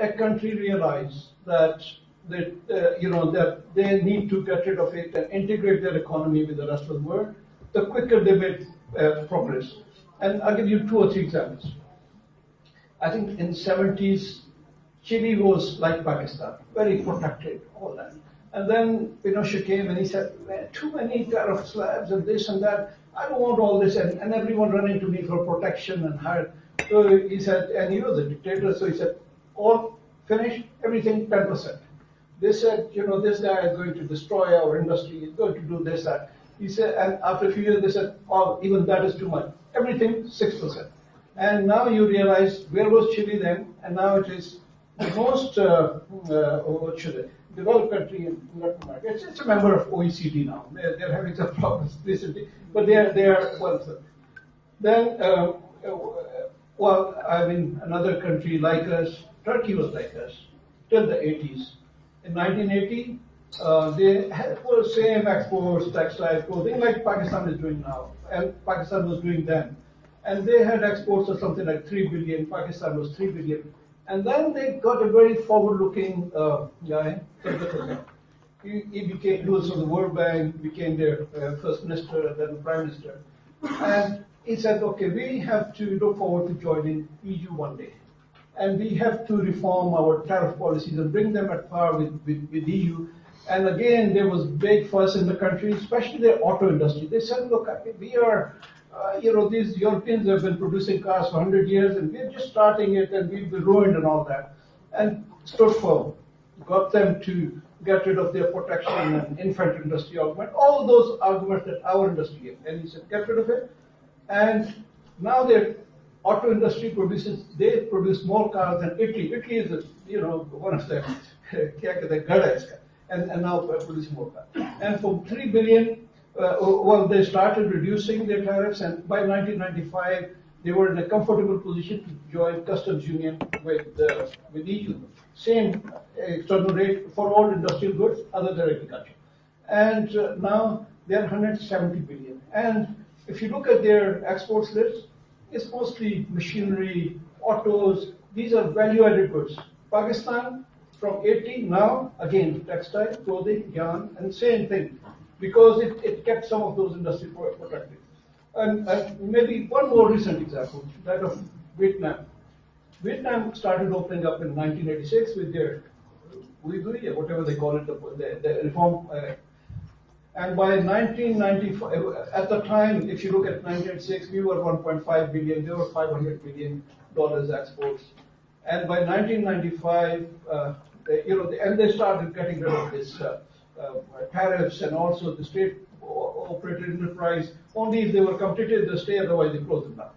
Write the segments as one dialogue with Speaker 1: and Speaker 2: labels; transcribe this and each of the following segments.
Speaker 1: a country realizes that that they need to get rid of it and integrate their economy with the rest of the world, the quicker they make progress. And I'll give you 2 or 3 examples. I think in the 70s, Chile was like Pakistan, very protected, all that. And then Pinochet came and he said, too many tariff slabs and this and that. I don't want all this, and everyone running to me for protection and hard. So he said, and he was a dictator, so he said, all finished, everything 10%. They said, this guy is going to destroy our industry, he's going to do this, that. He said, and after a few years, they said, oh, even that is too much. Everything 6%. And now you realize where was Chile then, and now it is the most, developed country in Latin America. It's a member of OECD now. They're having some problems recently, but they are one of them. Then, another country like us, Turkey was like us till the 80s. In 1980, they had the same exports, textile, clothing, like Pakistan is doing now, and Pakistan was doing then. And they had exports of something like 3 billion, Pakistan was 3 billion. And then they got a very forward-looking guy. He was from the World Bank, became their first minister, then prime minister. And he said, okay, we have to look forward to joining EU one day. And we have to reform our tariff policies and bring them at par with EU. And again, there was big fuss in the country, especially the auto industry. They said, look, we are... these Europeans have been producing cars for 100 years and we're just starting it and we'll be ruined and all that. And stood firm, got them to get rid of their protection and infant industry argument, all those arguments that our industry gave. And he said, get rid of it. And now their auto industry they produce more cars than Italy. Italy is, one of the, and now producing more cars. And from 3 billion, they started reducing their tariffs, and by 1995, they were in a comfortable position to join customs union with EU. Same external rate for all industrial goods other than agriculture. And now they're 170 billion. And if you look at their exports list, it's mostly machinery, autos. These are value-added goods. Pakistan, from 80, now, again, textile, clothing, yarn, and same thing. Because it kept some of those industries protected. And maybe one more recent example, that of Vietnam. Vietnam started opening up in 1986 with their Uyghur, whatever they call it, the reform. And by 1995, at the time, if you look at 1986, we were 1.5 billion, they were $500 billion exports. And by 1995, and they started getting rid of this tariffs and also the state-operated enterprise. Only if they were competitive, they stay, otherwise they close them down.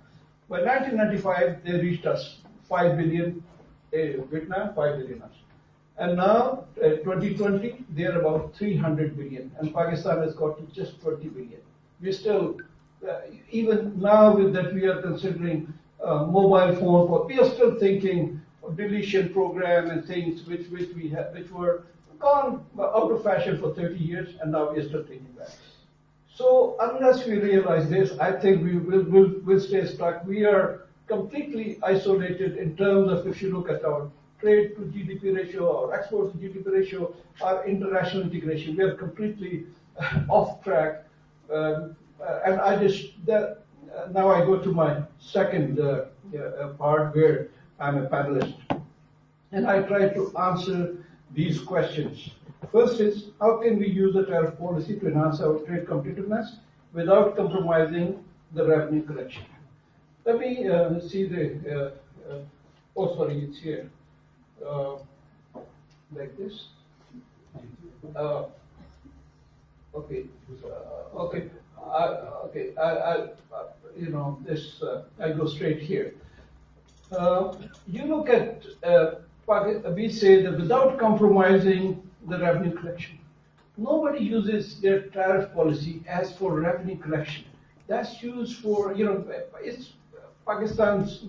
Speaker 1: By 1995, they reached us 5 billion, Vietnam, 5 billion us. And now, 2020, they are about 300 billion, and Pakistan has got to just 20 billion. We still, even now with that, we are considering mobile phone, we are still thinking of deletion program and things which were gone out of fashion for 30 years, and now we are still thinking that. So unless we realize this, I think we'll stay stuck. We are completely isolated in terms of, if you look at our trade to GDP ratio, our exports to GDP ratio, our international integration, we are completely off track. And now I go to my second part where I'm a panelist. And I try to answer these questions. First is, how can we use the tariff policy to enhance our trade competitiveness without compromising the revenue collection? Let me see the, it's here. Like this. I go straight here. You look at, we say that without compromising the revenue collection. Nobody uses their tariff policy as for revenue collection. That's used for, it's Pakistan's,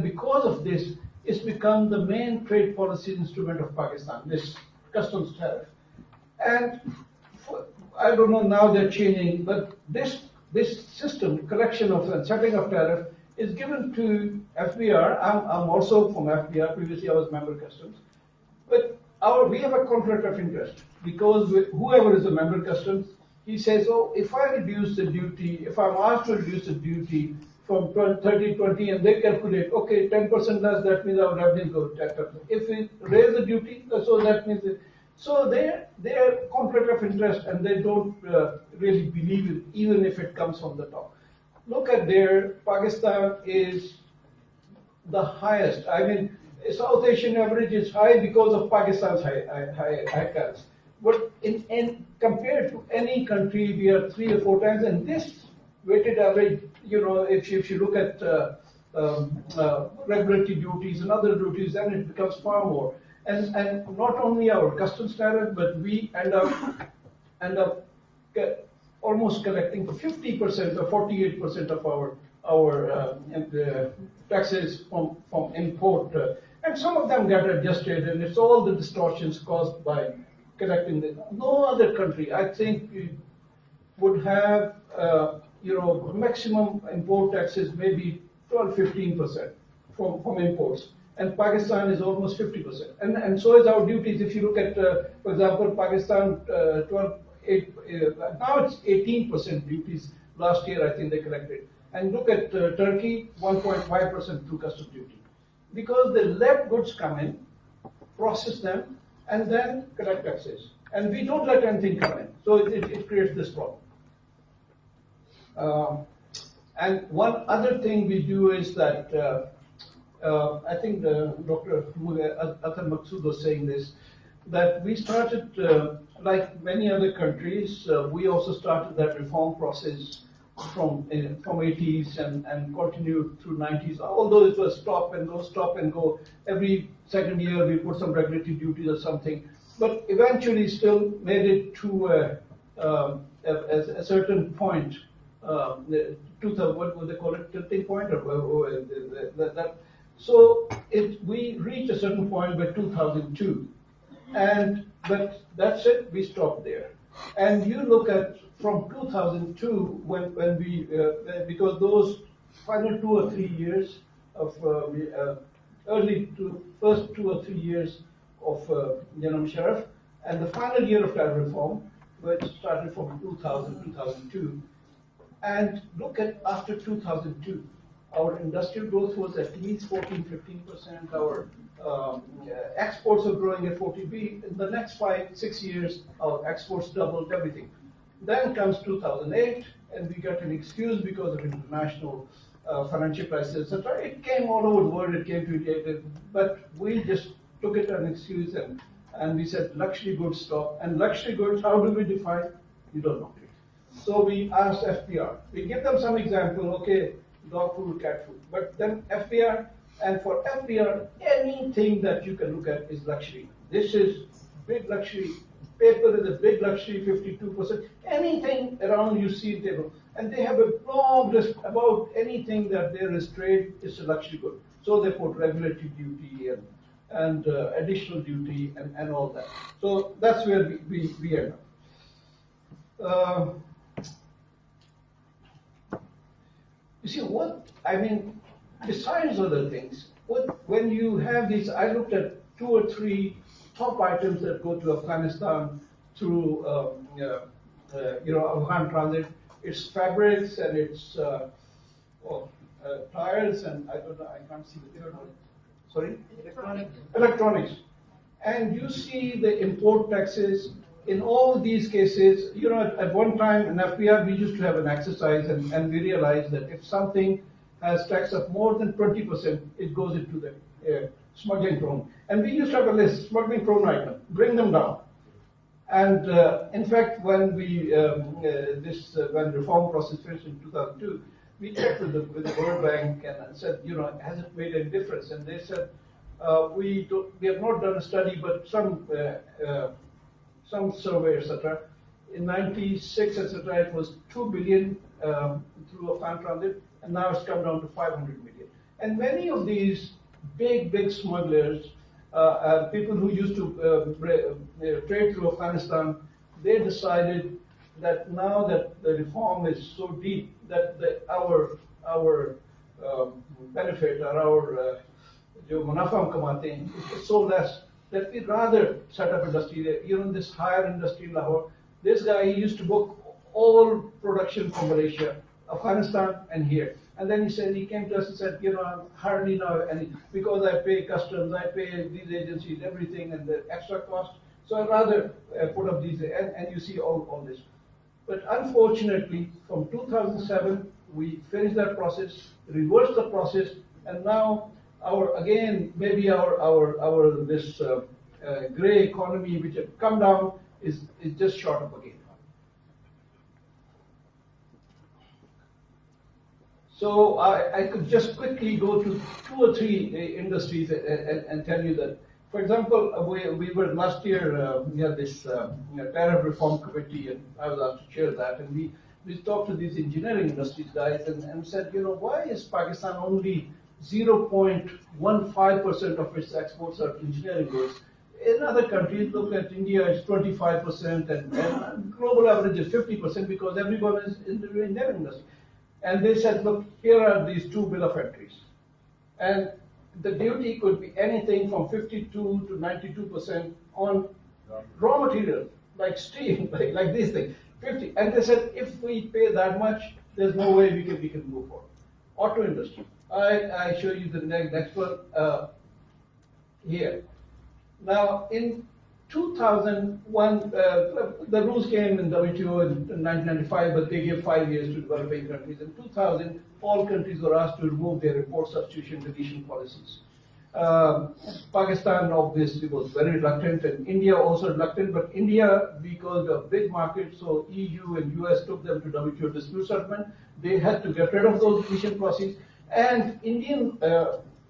Speaker 1: because of this, it's become the main trade policy instrument of Pakistan, this customs tariff. And I don't know, now they're changing, but this system, collection of and setting of tariff, is given to FBR. I'm also from FBR. Previously, I was member customs. But we have a conflict of interest because whoever is a member customs, he says, oh, if I reduce the duty, if I'm asked to reduce the duty from 30-20, and they calculate, okay, 10% less, that means our revenue goes 10%. If we raise the duty, so that means so they're conflict of interest, and they don't really believe it, even if it comes from the top. Look at Pakistan is the highest. I mean, South Asian average is high because of Pakistan's high tax. But compared to any country, we are 3 or 4 times, and this weighted average, if you look at regulatory duties and other duties, then it becomes far more. And not only our customs tariff, but we end up almost collecting 50% or 48% of our taxes from import. And some of them get adjusted, and it's all the distortions caused by collecting them. No other country, I think, would have maximum import taxes maybe 12-15% from imports. And Pakistan is almost 50%. And so is our duties. If you look at, for example, Pakistan, now it's 18% duties. Last year, I think they collected. And look at Turkey, 1.5% through customs duty. Because they let goods come in, process them, and then collect taxes. And we don't let anything come in. So it creates this problem. And one other thing we do is that I think Dr. Atal Maqsood was saying this, that we started, like many other countries, we also started that reform process from 80s and continued through 90s, although it was stop and go. Every second year we put some regulatory duties or something, but eventually still made it to a certain point, what would they call it, tilting point, or that. So we reached a certain point by 2002, but that's it. We stopped there. And you look at from 2002 when we because those final 2 or 3 years of first 2 or 3 years of Musharraf, and the final year of tariff reform, which started from 2002, and look at after 2002. Our industrial growth was at least 14-15%. Our exports are growing at 40%. In the next 5-6 years, our exports doubled everything. Then comes 2008, and we got an excuse because of international financial crisis, etc. It came all over the world. It came to India, but we just took it as an excuse, and we said luxury goods stop. And luxury goods, how do we define? You don't know. So we asked FBR. We give them some example. Okay. Dog food, cat food. But then FBR, and for FBR, anything that you can look at is luxury. This is big luxury. Paper is a big luxury, 52%. Anything around you see table. And they have a long list about anything that there is trade, is a luxury good. So they put regulatory duty and additional duty and all that. So that's where we end up. You see what I mean? Besides other things, when you have these, I looked at 2 or 3 top items that go to Afghanistan through, Afghan transit. It's fabrics and it's tires and I don't know. I can't see the third one. Sorry, electronics. And you see the import taxes. In all these cases, at one time in FBR, we used to have an exercise and we realized that if something has tax of more than 20%, it goes into the smuggling prone. And we used to have a list, smuggling prone item, bring them down. And in fact, when when reform process finished in 2002, we checked with the World Bank and said, has it made any difference? And they said, we have not done a study, but some survey, etc. In '96, etc., it was 2 billion through Afghan transit, and now it's come down to 500 million. And many of these big smugglers, people who used to trade through Afghanistan, they decided that now that the reform is so deep that our benefit or our जो मुनाफा हम कमाते हैं, it's so less that we rather set up industry there. Even this higher industry in Lahore, this guy used to book all production from Malaysia, Afghanistan, and here. And then he said, he came to us and said, I hardly know any, because I pay customs, I pay these agencies, everything, and the extra cost. So I'd rather put up these, and you see all this. But unfortunately, from 2007, we finished that process, reversed the process, and now maybe our this gray economy which had come down is just shot up again. So I could just quickly go to 2 or 3 industries and tell you that. For example, we were last year, we had this tariff reform committee, and I was asked to chair that, and we talked to these engineering industries guys and said, why is Pakistan only 0.15% of its exports are engineering goods? In other countries, look at India, it's 25%, and global average is 50% because everyone is in the engineering industry. And they said, look, here are these 2 bill of entries. And the duty could be anything from 52 to 92% on raw material, like steel, like these things. 50. And they said, if we pay that much, there's no way we can move forward. Auto industry. I show you the next one here. Now, in 2001, the rules came in WTO in 1995, but they gave 5 years to developing countries. In 2000, all countries were asked to remove their import substitution deletion policies. Pakistan obviously was very reluctant, and India also reluctant, but India, because of big market, so EU and US took them to WTO dispute settlement. They had to get rid of those deletion policies, and Indian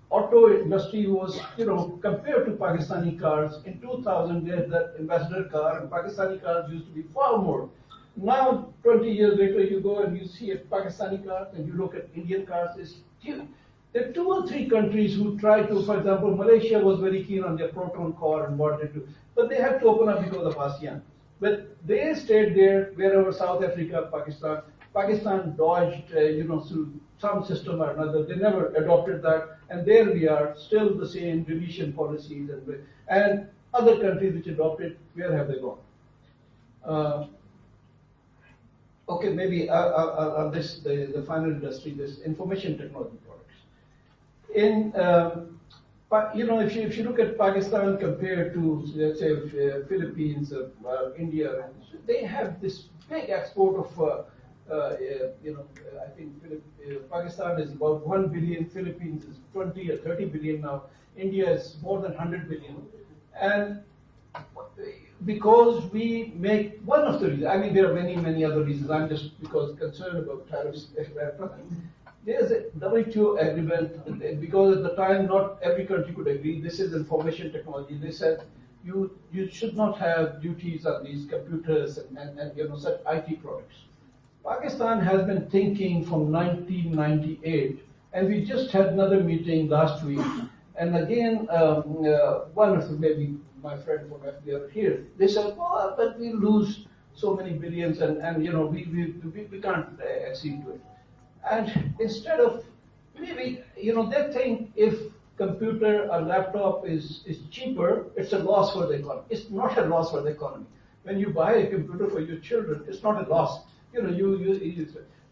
Speaker 1: auto industry was, compared to Pakistani cars, in 2000 they had that ambassador car, and Pakistani cars used to be far more. Now, 20 years later, you go and you see a Pakistani car, and you look at Indian cars, it's huge. There are 2 or 3 countries who tried to, for example, Malaysia was very keen on their proton car and wanted to, but they had to open up because of ASEAN. But they stayed there, wherever South Africa, Pakistan dodged, through some system or another. They never adopted that, and there we are, still the same deletion policies, and other countries which adopted, where have they gone? Okay, maybe on this, the final industry, this information technology products. If you look at Pakistan compared to, let's say, Philippines, India, they have this big export of. I think Pakistan is about 1 billion, Philippines is 20 or 30 billion now, India is more than 100 billion. And because we make, one of the reasons, I mean there are many other reasons, I'm just concerned about tariffs. There's a WTO agreement, because at the time not every country could agree, this is information technology. They said you should not have duties on these computers and such IT products. Pakistan has been thinking from 1998, and we just had another meeting last week. And again, one of maybe my friend from FBR here, they said, "Oh, but we lose so many billions, and we can't accede to it." And instead of maybe they think if computer or laptop is cheaper, it's a loss for the economy. It's not a loss for the economy. When you buy a computer for your children, it's not a loss.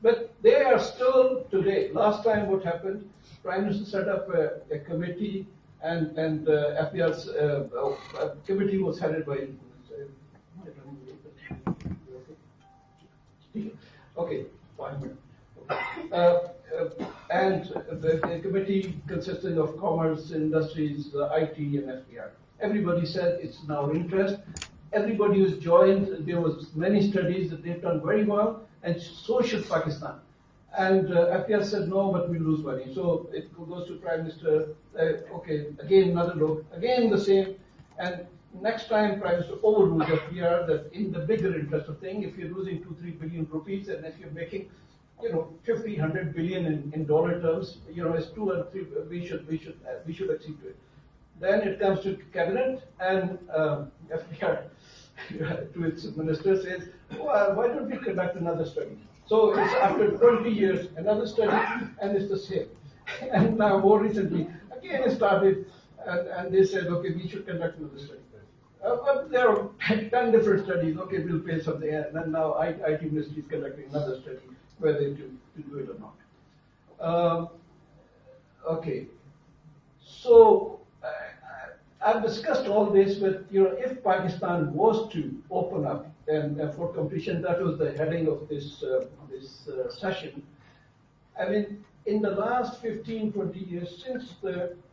Speaker 1: But they are still today. Last time what happened, Prime Minister set up a committee, and FBR's committee was headed by. Okay, 5 minutes. And the committee consisting of commerce, industries, IT, and FBR. Everybody said it's in our interest. Everybody who's joined, there was many studies that they've done very well, and so should Pakistan. And FBR said no, but we lose money. So it goes to Prime Minister. Okay, again another look, again the same. And next time Prime Minister overrules FBR that in the bigger interest of thing, if you're losing 2-3 billion rupees, and if you're making 50, 100 billion in dollar terms, it's 2 and 3. We should accede to it. Then it comes to cabinet, and FBR to its minister says, well, why don't we conduct another study? So it's after 20 years, another study, and it's the same. And now more recently, again it started, and they said, okay, we should conduct another study. But there are 10 different studies, okay, we'll pay something, and then now IT Ministry is conducting another study, whether to do it or not. Okay, so I've discussed all this with, if Pakistan was to open up and for competition, that was the heading of this session. I mean, in the last 15, 20 years, since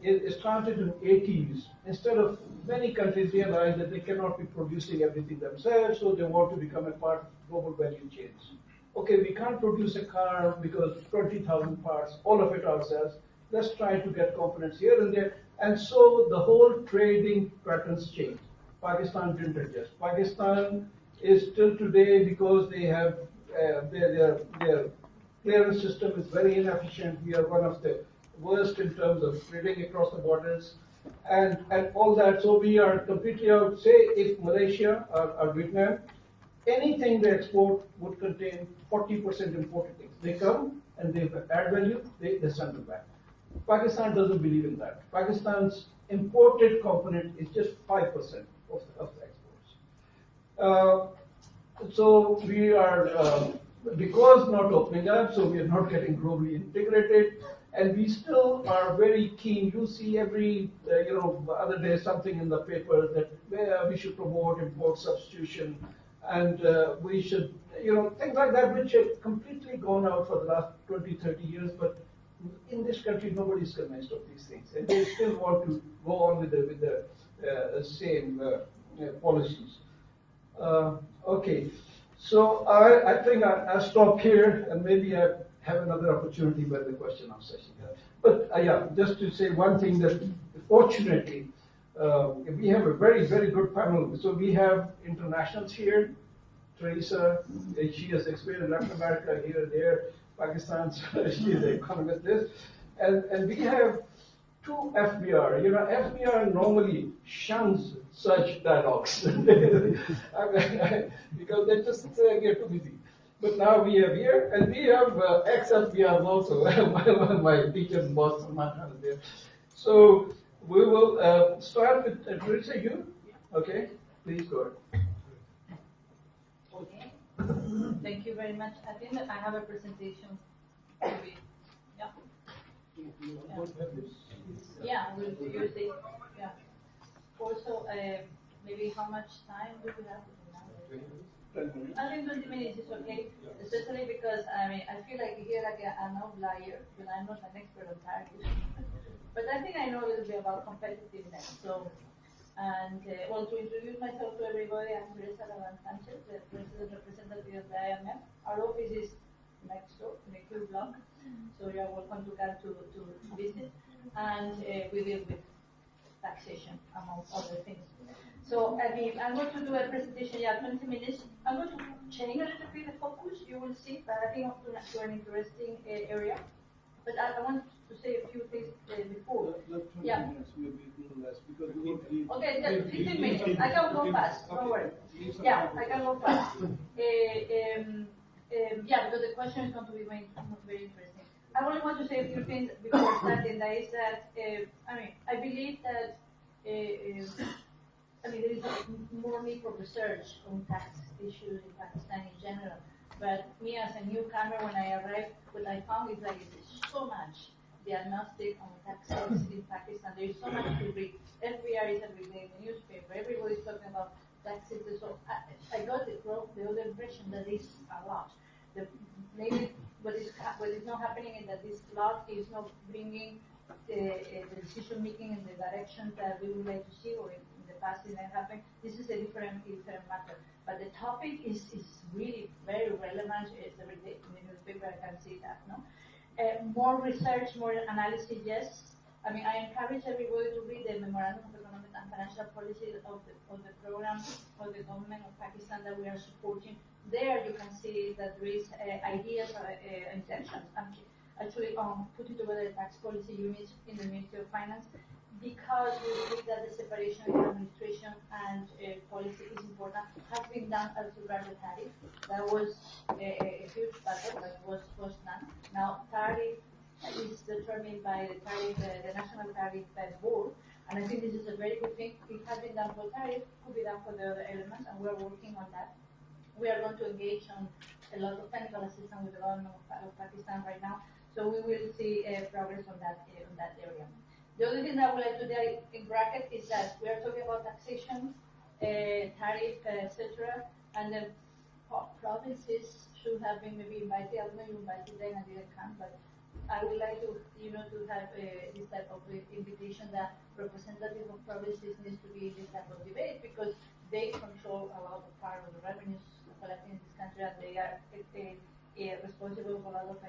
Speaker 1: it started in 80s, instead of many countries realize that they cannot be producing everything themselves, so they want to become a part of global value chains. Okay, we can't produce a car because 20,000 parts, all of it ourselves. Let's try to get components here and there. And so the whole trading patterns changed. Pakistan didn't adjust. Pakistan is still today, because they have their clearance system is very inefficient. We are one of the worst in terms of trading across the borders and all that. So we are completely out. Say if Malaysia or Vietnam, anything they export would contain 40% imported things. They come and they add value, they send them back. Pakistan doesn't believe in that. Pakistan's imported component is just 5% of the exports. So we are, because not opening up, so we are not getting globally integrated, and we still are very keen. You see every, other day something in the paper that we should promote import substitution, and we should, things like that, which have completely gone out for the last 20, 30 years, but in this country, nobody is convinced of these things, and they still want to go on with the same policies. Okay, so I think I'll stop here, and maybe I have another opportunity by the question and answer session. But yeah, just to say one thing, that fortunately we have a very, very good panel. So we have internationals here. Teresa, she has experience in Latin America, here, there, Pakistan, so she is an economist, and we have two FBR. FBR normally shuns such dialogues because they just get too busy. But now we have here, and we have ex-FBR also. My teacher's boss, Samantha, is there. So we will start with Teresa, you? Okay, please go ahead.
Speaker 2: Okay. Thank you very much. I think that I have a presentation. Yeah. Yeah, we'll use it. Yeah. Also, maybe how much time do we have? I think 20 minutes is okay, especially because I feel like here an outlier, but I'm not an expert on tariffs. But I think I know a little bit about competitiveness. So, and well, to introduce myself to everybody, I'm Teresa Sanchez, the president representative of the IMF. Our office is next door in the Q block, so you are welcome to come to visit. And we deal with taxation, among other things. So, I'm going to do a presentation, 20 minutes. I'm going to change a little bit the focus, you will see, but I think I'm to an interesting area. But I want to say a few things before.
Speaker 1: Not 20 minutes, maybe a little less, because we need to...
Speaker 2: Okay, 15 minutes. I can go fast, don't worry. Yeah, I can go fast. Because the question is going to be very interesting. I only want to say a few things before starting. That is that, I believe that there is more need for research on tax issues in Pakistan in general. But me as a newcomer, when I arrived, what I found is that there's so much diagnostic on taxes in Pakistan. There is so much to read. FBR is every day in the newspaper. Everybody's talking about taxes. So I got the other impression that it's a lot. Maybe what is not happening is that this law is not bringing the decision making in the direction that we would like to see, or in the past it didn't happen. This is a different matter. But the topic is really very relevant. It's every day in the newspaper. I can see that. No, more research, more analysis. Yes, I encourage everybody to read the Memorandum of Economic and Financial Policy of the program of the government of Pakistan that we are supporting. There you can see that there is ideas, intentions, actually putting together a tax policy unit in the Ministry of Finance, because we believe that the separation of administration and policy is important. Has been done as regards the tariff. That was a huge battle that was done. Now, tariff is determined by by the tariff, the National Tariff Board, and I think this is a very good thing. It has been done for tariff, could be done for the other elements, and we're working on that. We are going to engage on a lot of technical assistance with the government of Pakistan right now, so we will see progress on that area. The other thing that I would like to do in bracket is that we are talking about taxation, tariff, etc., and the provinces should have been maybe invited. I don't know, you invited them and didn't come, but I would like to, to have this type of invitation that representative of provinces needs to be in this type of debate, because they control a lot of part of the revenues collected in this country, and they are responsible for a lot of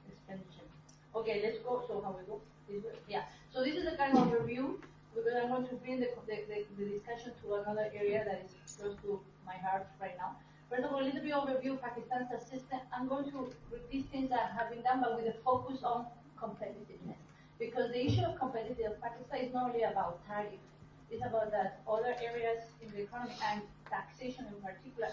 Speaker 2: expenditure. Okay, let's go. So how we go? This way. Yeah. So this is a kind of review, because I want to bring the discussion to another area that is close to my heart right now. First of all, a little bit overview of Pakistan's assistance. I'm going to repeat things that have been done, but with a focus on competitiveness. Because the issue of competitiveness of Pakistan is not only about tariff. It's about that other areas in the economy, and taxation in particular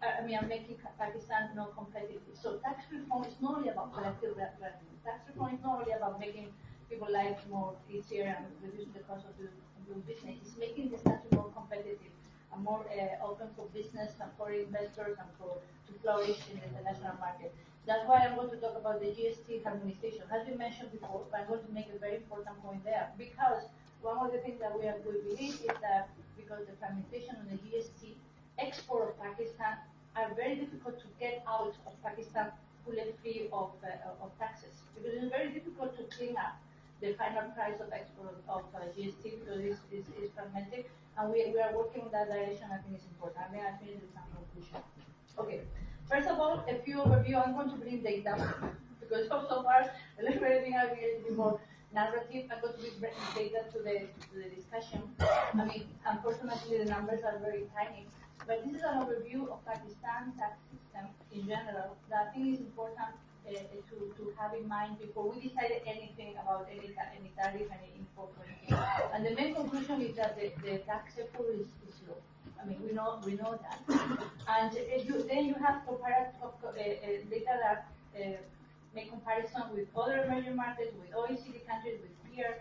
Speaker 2: are making Pakistan not competitive. So tax reform is not only about collective revenue. Tax reform is not only about making people's lives more easier and reducing the cost of doing business. It's making this country more competitive and more open for business and for investors and to flourish in the international market. That's why I'm going to talk about the GST harmonization. As we mentioned before, but I'm going to make a very important point there, because one of the things that we believe is that because the fragmentation on the GST, export of Pakistan are very difficult to get out of Pakistan fully free of taxes. Because it's very difficult to clean up the final price of export of GST, because it's fragmented, and we are working in that direction. I think it's important. I mean, I finish with some conclusion. Okay. First of all, a few overview. I'm going to bring data, because so far, the little bit I think a bit more narrative. I'm going to bring data to the discussion. I mean, unfortunately, the numbers are very tiny. But this is an overview of Pakistan's tax system in general that I think is important to have in mind before we decided anything about any tariff, any import. And the main conclusion is that the tax effort is low. I mean, we know that. And then you have comparative data that make comparison with other emerging markets, with OECD countries, with peers.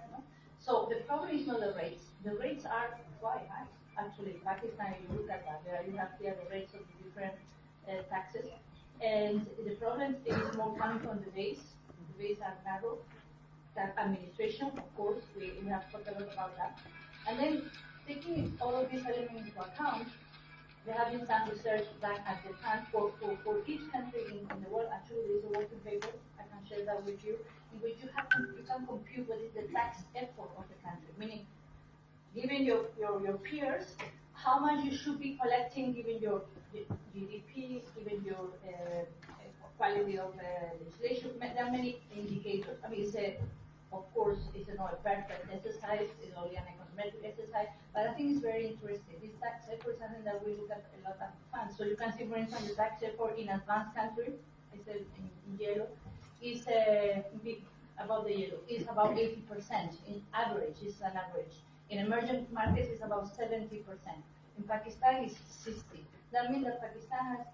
Speaker 2: So the problem is not the rates. The rates are quite high. Actually, Pakistan, if you look at that, you have here the rates of the different taxes. And the problem is more coming from the base. The base are narrow. That administration, of course, we have talked a lot about that. And then, taking all of these elements into account, there have been some research done at the time for each country in the world. Actually, there is a working paper, I can share that with you, in which you can compute what is the tax effort of the country, meaning given your peers, how much you should be collecting given your GDP, given your quality of legislation. There are many indicators. I mean, of course, it's not a perfect exercise, it's only an econometric exercise, but I think it's very interesting. This tax effort is something that we look at a lot of times. So you can see, for instance, the tax effort in advanced countries, it's in yellow, is above the yellow, is about 80%. In average, it's an average. In emerging markets, it's about 70%. In Pakistan, it's 60%. That means that Pakistan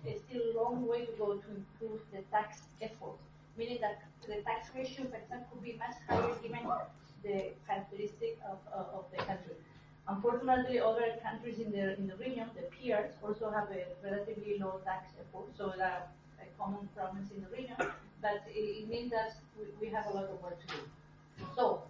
Speaker 2: has still a long way to go to improve the tax effort, meaning that the tax ratio in Pakistan could be much higher given the characteristic of the country. Unfortunately, other countries in the region, the peers, also have a relatively low tax effort, so there are common problems in the region, but it means that we have a lot of work to do. So,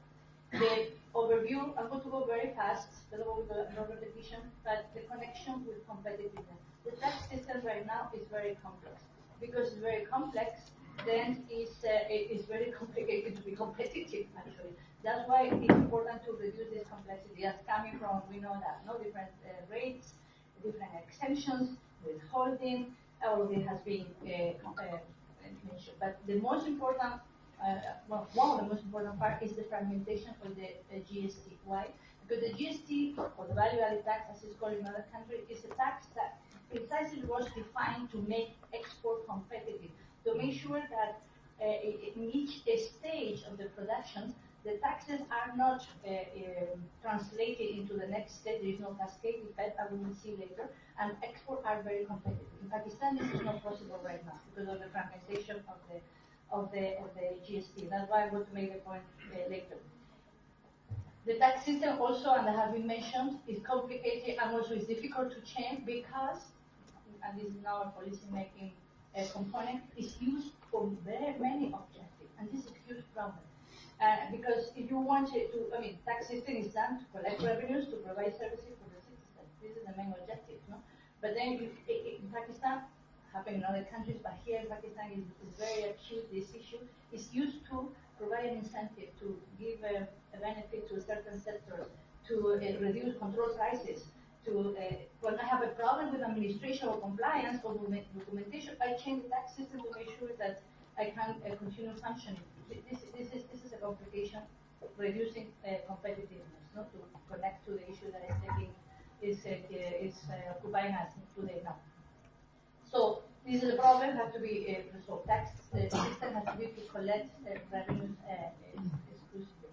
Speaker 2: the overview, I'm going to go very fast, no repetition, but the connection with competitiveness. The tax system right now is very complex. Because it's very complex, then it's very complicated to be competitive, actually. That's why it's important to reduce this complexity. That's coming from, we know that, different rates, different exemptions, withholding, all of it has been mentioned. But the most important one of the most important part is the fragmentation of the GST. Why? Because the GST, or the value-added tax, as it's called in other countries, is a tax that precisely was defined to make export competitive, to make sure that in each stage of the production, the taxes are not translated into the next stage. There is no cascade effect, as we will see later, and exports are very competitive. In Pakistan, this is not possible right now because of the fragmentation of the GST. That's why I want to make the point later. The tax system also, and I have been mentioned, is complicated and also is difficult to change because, and this is now a policy-making component, is used for very many objectives, and this is a huge problem. Because if you want to, tax system is done to collect revenues, to provide services for the citizens. This is the main objective, no? But then in Pakistan, happening in other countries, but here in Pakistan is very acute, this issue, is used to provide an incentive, to give a benefit to certain sectors, to reduce control prices, to, when I have a problem with administration or compliance or documentation, I change the tax system to make sure that I can continue functioning. This is a complication, reducing competitiveness, not to connect to the issue that is occupying us today now. So this is a problem has to be resolved. Tax system has to be to collect revenues exclusively.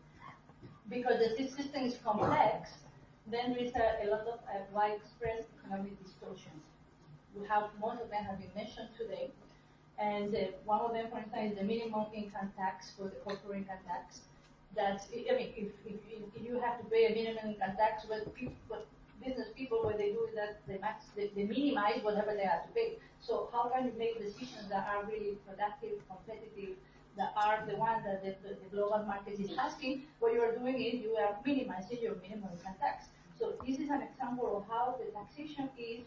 Speaker 2: Because the system is complex, then there is a lot of widespread economic distortions. We have, most of them have been mentioned today. And one of them, for instance, is the minimum income tax for the corporate income tax. That, if you have to pay a minimum income tax, business people, what they do is that they minimize whatever they have to pay. So how can you make decisions that are really productive, competitive, that are the ones that the global market is asking? What you are doing is you are minimizing your minimum income tax. So this is an example of how the taxation is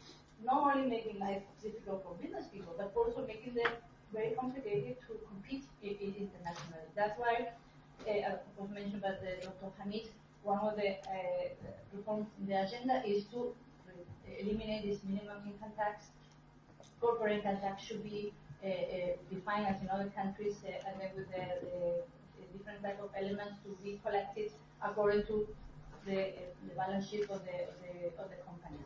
Speaker 2: not only making life difficult for business people, but also making them very complicated to compete internationally. That's why, was mentioned by Dr. Hamid, one of the reforms in the agenda is to eliminate this minimum income tax. Corporate income tax should be defined as in other countries, and then with the different type of elements to be collected according to the balance sheet of the company.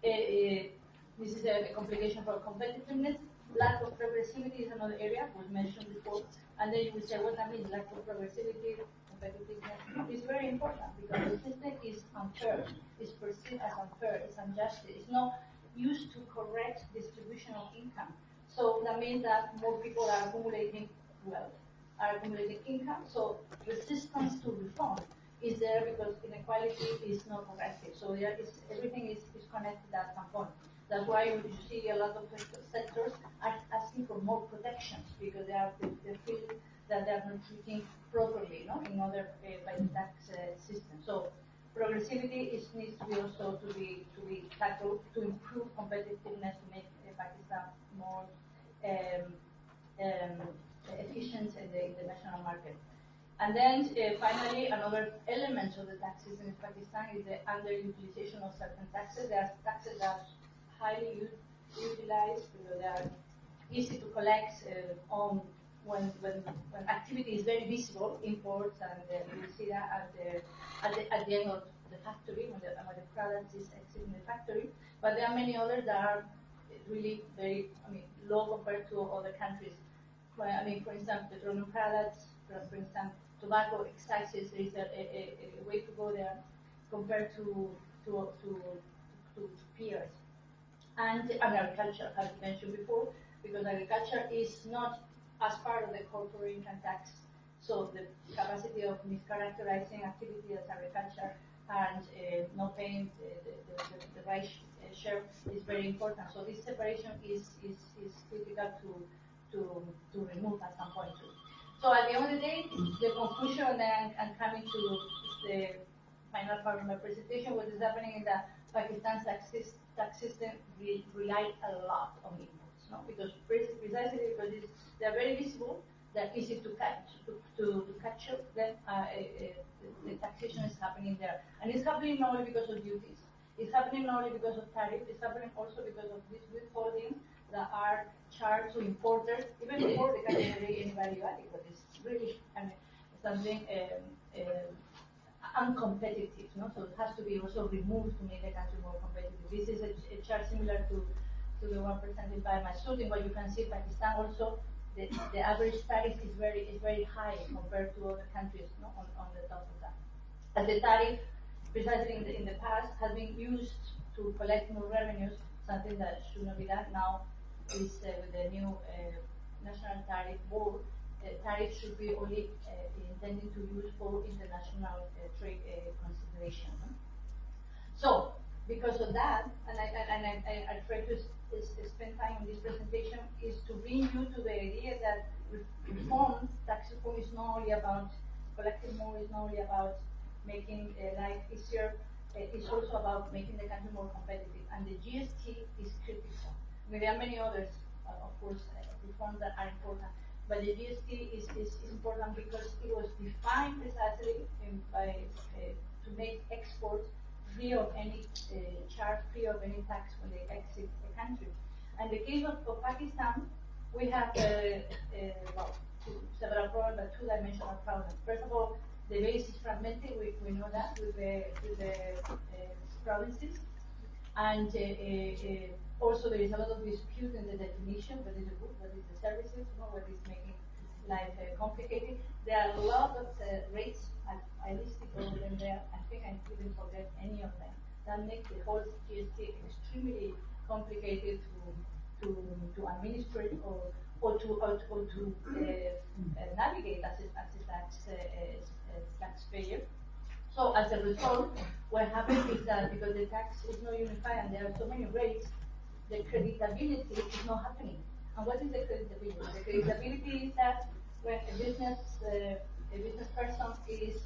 Speaker 2: This is a complication for competitiveness. Lack of progressivity is another area was mentioned before. And then you will say, what that means, lack of progressivity, competitiveness. It's very important because the system is unfair, is perceived as unfair, it's unjust, it's not used to correct distribution of income. So that means that more people are accumulating wealth, are accumulating income. So resistance to reform is there because inequality is not progressive. So there is, everything is connected at some point. That's why you see a lot of sectors are asking for more protections because they feel that they are not treating properly, in order by the tax system. So progressivity needs to be also to be tackled to improve competitiveness, to make Pakistan more efficient in the international market. And then finally, another element of the tax system in Pakistan is the underutilization of certain taxes. There are taxes that are highly utilized because they are easy to collect when activity is very visible, imports, and you see that at the end of the factory when the product is exiting the factory. But there are many others that are really very low compared to other countries. For instance, petroleum products, for instance, tobacco excises. There is a way to go there compared to peers. And agriculture, as I mentioned before, because agriculture is not as part of the corporate income tax. So the capacity of mischaracterizing activity as agriculture and not paying the right share is very important. So this separation is critical to remove at some point too. So at the end of the day, the conclusion and coming to the final part of my presentation, what is happening in the Pakistan's tax system relied a lot on imports, because precisely because they are very visible, they're easy to capture. Then the taxation is happening there, and it's happening not only because of duties. It's happening not only because of tariff. It's happening also because of these withholdings that are charged to importers even before they can generate any value added. But it's really something uncompetitive, so it has to be also removed to make the country more competitive. This is a chart similar to the one presented by my student, where you can see Pakistan also, the average tariff is very high compared to other countries on the top of that. As the tariff, precisely in the past, has been used to collect more revenues, something that should not be done now is with the new national tariff board, tariffs should be only intended to use for international trade consideration. No? So, because of that, and I try to spend time on this presentation, is to bring you to the idea that reform, tax reform is not only about collecting more, is not only about making life easier, it's also about making the country more competitive. And the GST is critical. I mean, there are many others, of course, reforms that are important. But the GST is important because it was defined precisely to make exports free of any charge, free of any tax when they exit the country. And the case of Pakistan, we have several problems, but two-dimensional problems. First of all, the base is fragmented. We know that with the provinces, and also there is a lot of dispute in the definition. What is the good? What is the services? What is making life complicated? There are a lot of rates. I listed all of them there. I think I didn't forget any of them. That makes the whole GST extremely complicated to administrate or to navigate as a taxpayer. So as a result, what happens is that because the tax is not unified and there are so many rates, the creditability is not happening. And what is the creditability? The creditability is that when a business person is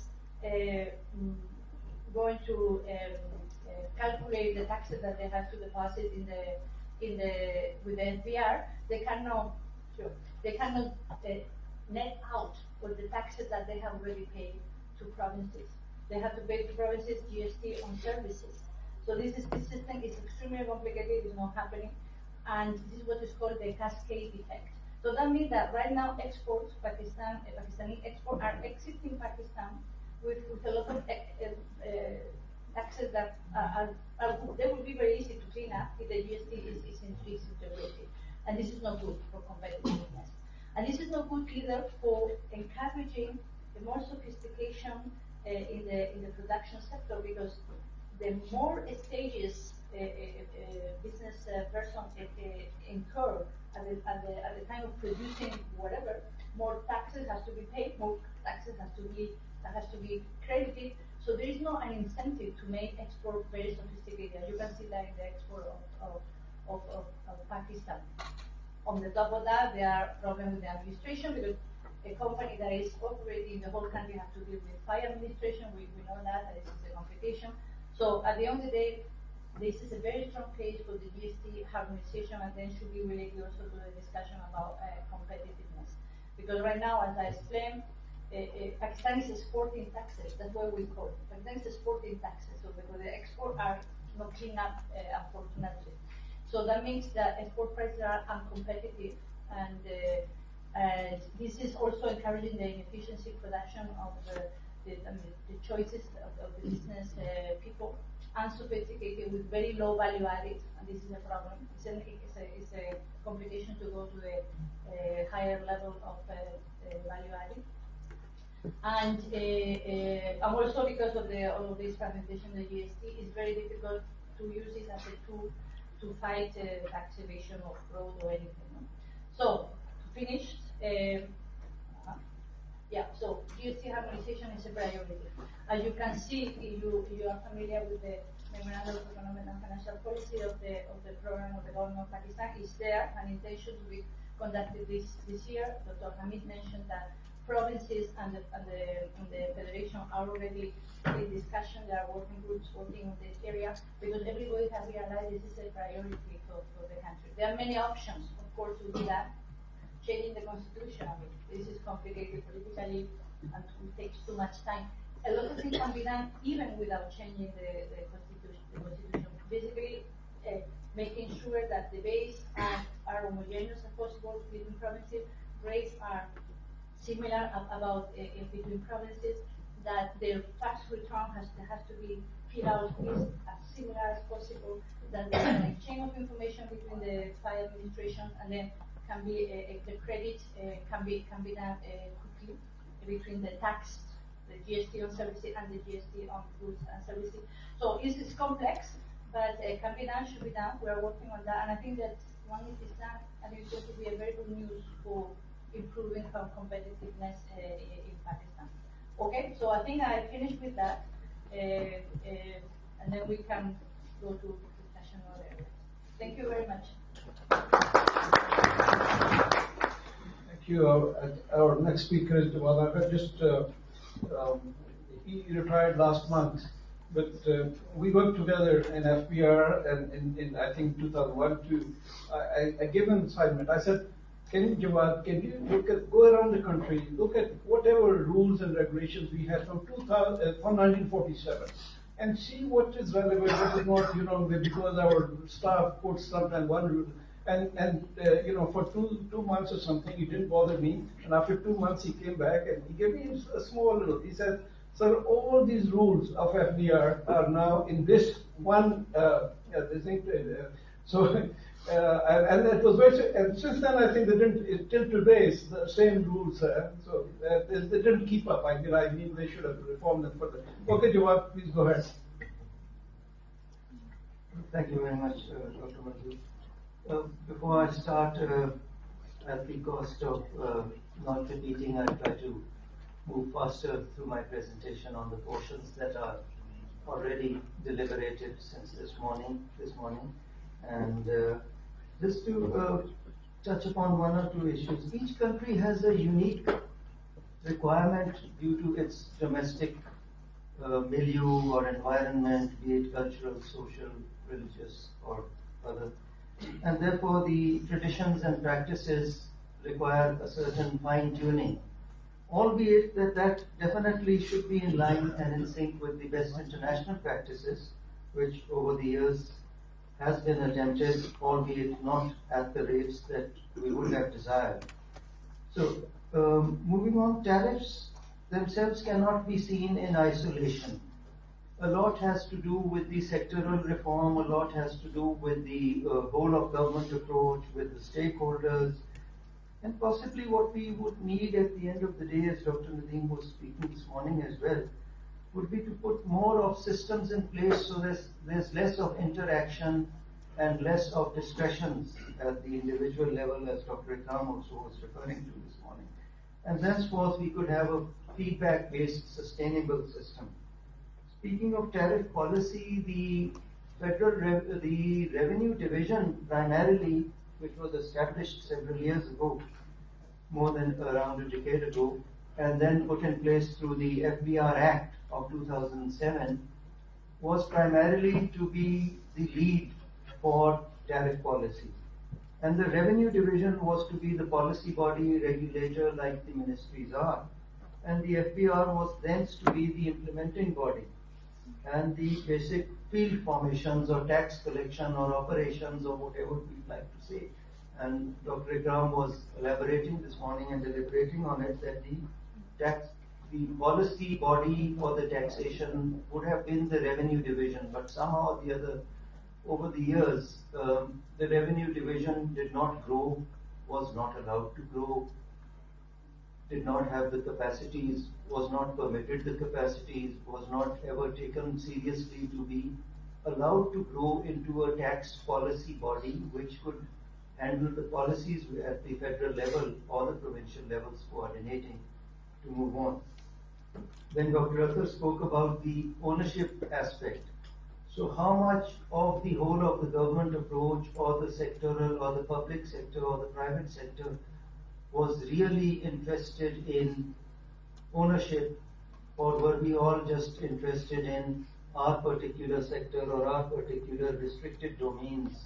Speaker 2: going to calculate the taxes that they have to deposit with the NPR, they cannot net out with the taxes that they have already paid to provinces. They have to pay to provinces GST on services. So this system is extremely complicated. It's not happening, and this is what is called the cascade effect. So that means that right now exports, Pakistani exports are exiting Pakistan with a lot of taxes that they would be very easy to clean up if the GST is integrated. And this is not good for competitiveness. And this is not good either for encouraging more sophistication in the production sector, because the more stages business person incur at the time of producing whatever, more taxes has to be paid, more taxes has to be credited. So there is no an incentive to make export very sophisticated. You can see that in the export of Pakistan. On the top of that, there are problems with the administration, because a company that is operating the whole country has to deal with fire administration. We know that this is a complication. So at the end of the day, this is a very strong case for the GST harmonization, and then should be related also to the discussion about competitiveness. Because right now, as I explained, Pakistan is exporting taxes. That's what we call it. Pakistan is exporting taxes. So because the export are not clean up, unfortunately. So that means that export prices are uncompetitive, and this is also encouraging the inefficiency production of the choices of the business people, unsophisticated with very low value added, and this is a problem. It's a complication to go to the higher level of value added. And also because of all of this fragmentation, the GST is very difficult to use it as a tool to fight tax evasion or fraud or anything. No? So, to finish, so GST harmonization is a priority. As you can see, if you are familiar with the Memorandum of Economic and Financial Policy of the program of the government of Pakistan, is there an intention to be conducted this year. Dr. Hamid mentioned that provinces and the federation are already in discussion. There are working groups working on this area, because everybody has realized this is a priority for the country. There are many options, of course, to do that. Changing the constitution, I mean, this is complicated politically and it takes too much time. A lot of things can be done even without changing the constitution. Basically, making sure that the base are homogeneous as possible between provinces, rates are similar between provinces, that their tax return has to be filled out as similar as possible, that there is an exchange of information between the five administrations, and then can be the credit can be done quickly between the tax, the GST on services and the GST on goods and services. So this is complex, but can be done, should be done. We are working on that, and I think that one is Islam, and it's going to be a very good news for improving our competitiveness in Pakistan. Okay, so I think I finished with that, and then we can go to discussion on areas. Thank you very much.
Speaker 1: Thank you. Our next speaker is Jawad. He retired last month, but we worked together in FBR and in I think 2001 too. I gave him an assignment. I said, can you go around the country, look at whatever rules and regulations we had from 1947, and see what is relevant, what is not, because our staff puts sometimes one rule. And for two months or something, he didn't bother me. And after 2 months, he came back and he gave me a small little. He said, "Sir, all these rules of FDR are now in this one thing." And it was very. And since then, I think they didn't. Till today, it's the same rules. So they didn't keep up. I mean, they should have reformed them further. Okay, Jawad, please go ahead.
Speaker 3: Thank you very much, Dr. Mazur. Before I start, at the cost of not repeating, I'll try to move faster through my presentation on the portions that are already deliberated since this morning, and just to touch upon one or two issues. Each country has a unique requirement due to its domestic milieu or environment, be it cultural, social, religious, or other. And therefore, the traditions and practices require a certain fine-tuning, albeit that definitely should be in line and in sync with the best international practices, which over the years has been attempted, albeit not at the rates that we would have desired. So, moving on, tariffs themselves cannot be seen in isolation. A lot has to do with the sectoral reform, a lot has to do with the whole of government approach, with the stakeholders, and possibly what we would need at the end of the day, as Dr. Nadeem was speaking this morning as well, would be to put more of systems in place so there's less of interaction and less of discussions at the individual level, as Dr. Ikram also was referring to this morning. And thenceforth we could have a feedback-based sustainable system. Speaking of tariff policy, the revenue division primarily, which was established several years ago, more than around a decade ago, and then put in place through the FBR Act of 2007, was primarily to be the lead for tariff policy. And the revenue division was to be the policy body regulator like the ministries are. And the FBR was thence to be the implementing body and the basic field formations or tax collection or operations or whatever we'd like to say. And Dr. Ikram was elaborating this morning and deliberating on it that the policy body for the taxation would have been the revenue division, but somehow or the other, over the years, the revenue division did not grow, was not allowed to grow, did not have the capacities, was not permitted the capacities, was not ever taken seriously to be allowed to grow into a tax policy body which could handle the policies at the federal level or the provincial levels coordinating to move on. Then Dr. Akhtar spoke about the ownership aspect. So how much of the whole of the government approach or the sectoral or the public sector or the private sector was really interested in ownership, or were we all just interested in our particular sector or our particular restricted domains?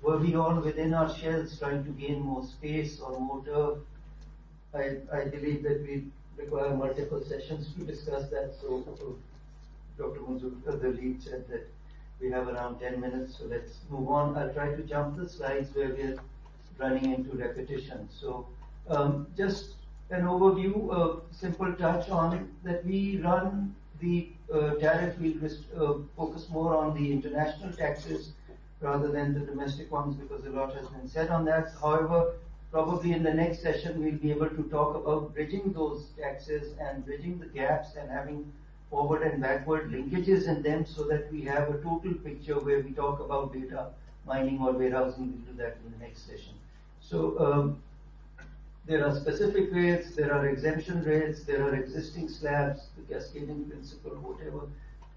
Speaker 3: Were we all within our shells trying to gain more space or more turf? I believe that we require multiple sessions to discuss that. So Dr. Mazur, the lead, said that we have around 10 minutes, so let's move on. I'll try to jump the slides where we're running into repetition. So just an overview, a simple touch on that we run the tariff, we'll focus more on the international taxes rather than the domestic ones because a lot has been said on that. However, probably in the next session we'll be able to talk about bridging those taxes and bridging the gaps and having forward and backward linkages in them so that we have a total picture where we talk about data mining or warehousing. We'll do that in the next session. So there are specific rates, there are exemption rates, there are existing slabs, the cascading principle, whatever.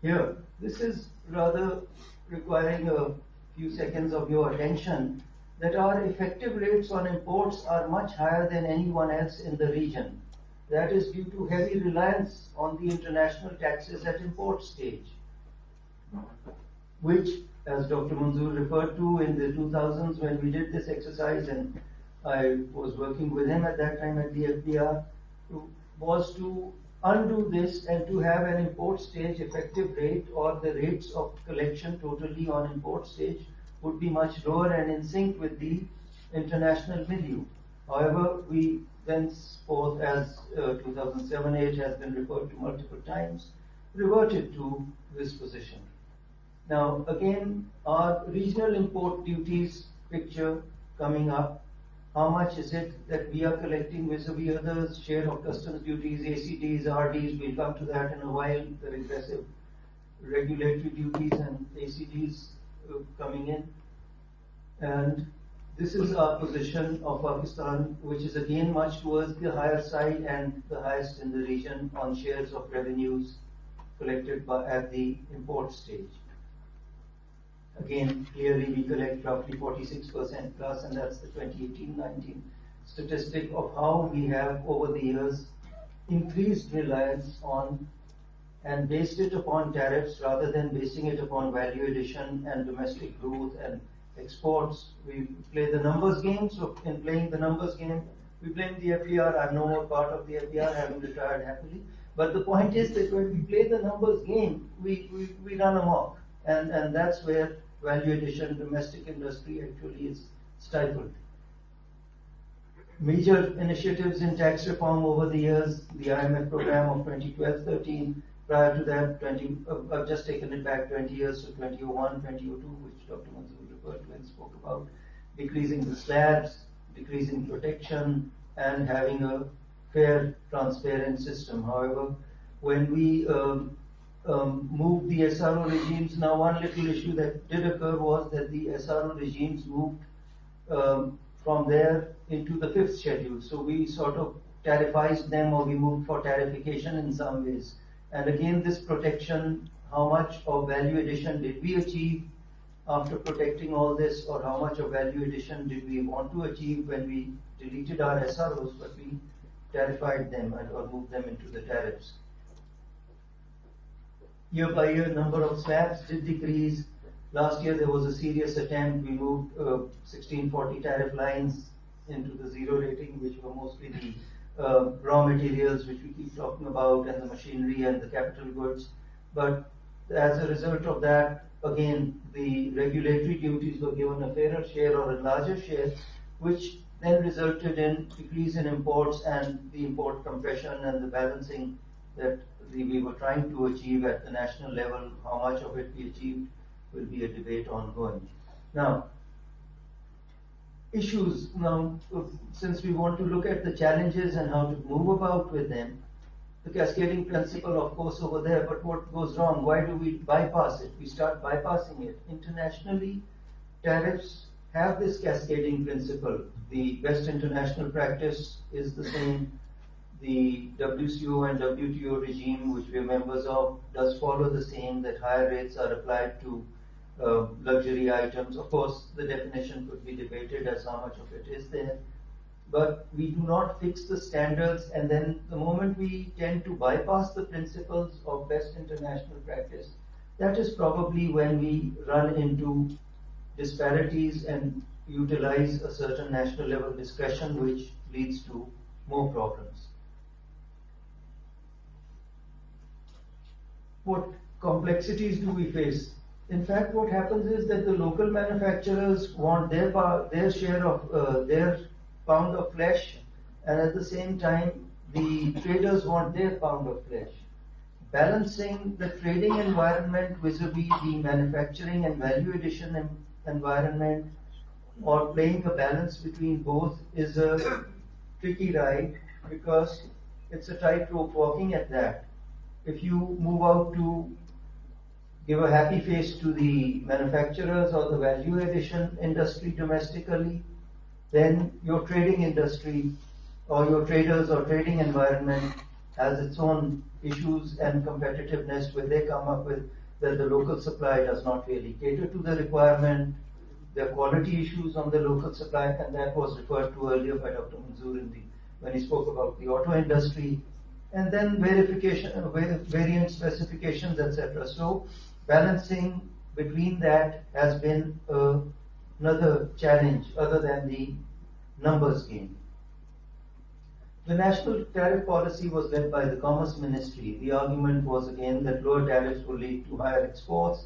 Speaker 3: Here, this is rather requiring a few seconds of your attention, that our effective rates on imports are much higher than anyone else in the region. That is due to heavy reliance on the international taxes at import stage, which, as Dr. Manzoor referred to in the 2000s when we did this exercise, and I was working with him at that time at the FBR, was to undo this and to have an import stage effective rate, or the rates of collection totally on import stage would be much lower and in sync with the international milieu. However, we thenceforth, as 2007-8 has been referred to multiple times, reverted to this position. Now, again, our regional import duties picture coming up. How much is it that we are collecting vis-a-vis others? Share of customs duties, ACDs, RDs, we'll come to that in a while, the regressive regulatory duties and ACDs coming in. And this is our position of Pakistan, which is again much towards the higher side and the highest in the region on shares of revenues collected at the import stage. Again, clearly we collect roughly 46% plus, and that's the 2018-19 statistic of how we have over the years increased reliance on and based it upon tariffs rather than basing it upon value addition and domestic growth and exports. We play the numbers game, so in playing the numbers game, we blame the FBR. I'm no more part of the FBR, having retired happily. But the point is that when we play the numbers game, we run amok. And that's where value addition, domestic industry actually is stifled. Major initiatives in tax reform over the years, the IMF program of 2012-13, prior to that, I've just taken it back 20 years to 2001, 2002, which Dr. Manzoor referred to and spoke about, decreasing the slabs, decreasing protection, and having a fair, transparent system. However, when we moved the SRO regimes, now one little issue that did occur was that the SRO regimes moved from there into the 5th schedule. So we sort of tariffized them, or we moved for tarification in some ways. And again, this protection, how much of value addition did we achieve after protecting all this, or how much of value addition did we want to achieve when we deleted our SROs, but we tarified them or moved them into the tariffs. Year by year, number of slabs did decrease. Last year, there was a serious attempt. We moved 1640 tariff lines into the zero rating, which were mostly the raw materials, which we keep talking about, and the machinery and the capital goods. But as a result of that, again, the regulatory duties were given a fairer share or a larger share, which then resulted in decrease in imports and the import compression and the balancing that we were trying to achieve at the national level. How much of it we achieved will be a debate ongoing. Now, issues. Now, since we want to look at the challenges and how to move about with them, the cascading principle, of course, over there, but what goes wrong? Why do we bypass it? We start bypassing it. Internationally, tariffs have this cascading principle. The best international practice is the same. The WCO and WTO regime, which we are members of, does follow the same, that higher rates are applied to luxury items. Of course, the definition could be debated as how much of it is there. But we do not fix the standards, and then the moment we tend to bypass the principles of best international practice, that is probably when we run into disparities and utilize a certain national level discretion, which leads to more problems. What complexities do we face? In fact, what happens is that the local manufacturers want their share of their pound of flesh, and at the same time, the traders want their pound of flesh. Balancing the trading environment vis-a-vis the manufacturing and value addition environment, or playing a balance between both, is a tricky ride, because it's a tightrope walking at that. If you move out to give a happy face to the manufacturers or the value addition industry domestically, then your trading industry or your traders or trading environment has its own issues and competitiveness where they come up with that the local supply does not really cater to the requirement. There are quality issues on the local supply, and that was referred to earlier by Dr. Manzoor when he spoke about the auto industry, and then variant specifications, etc. So balancing between that has been another challenge other than the numbers game. The national tariff policy was led by the Commerce Ministry. The argument was again that lower tariffs will lead to higher exports,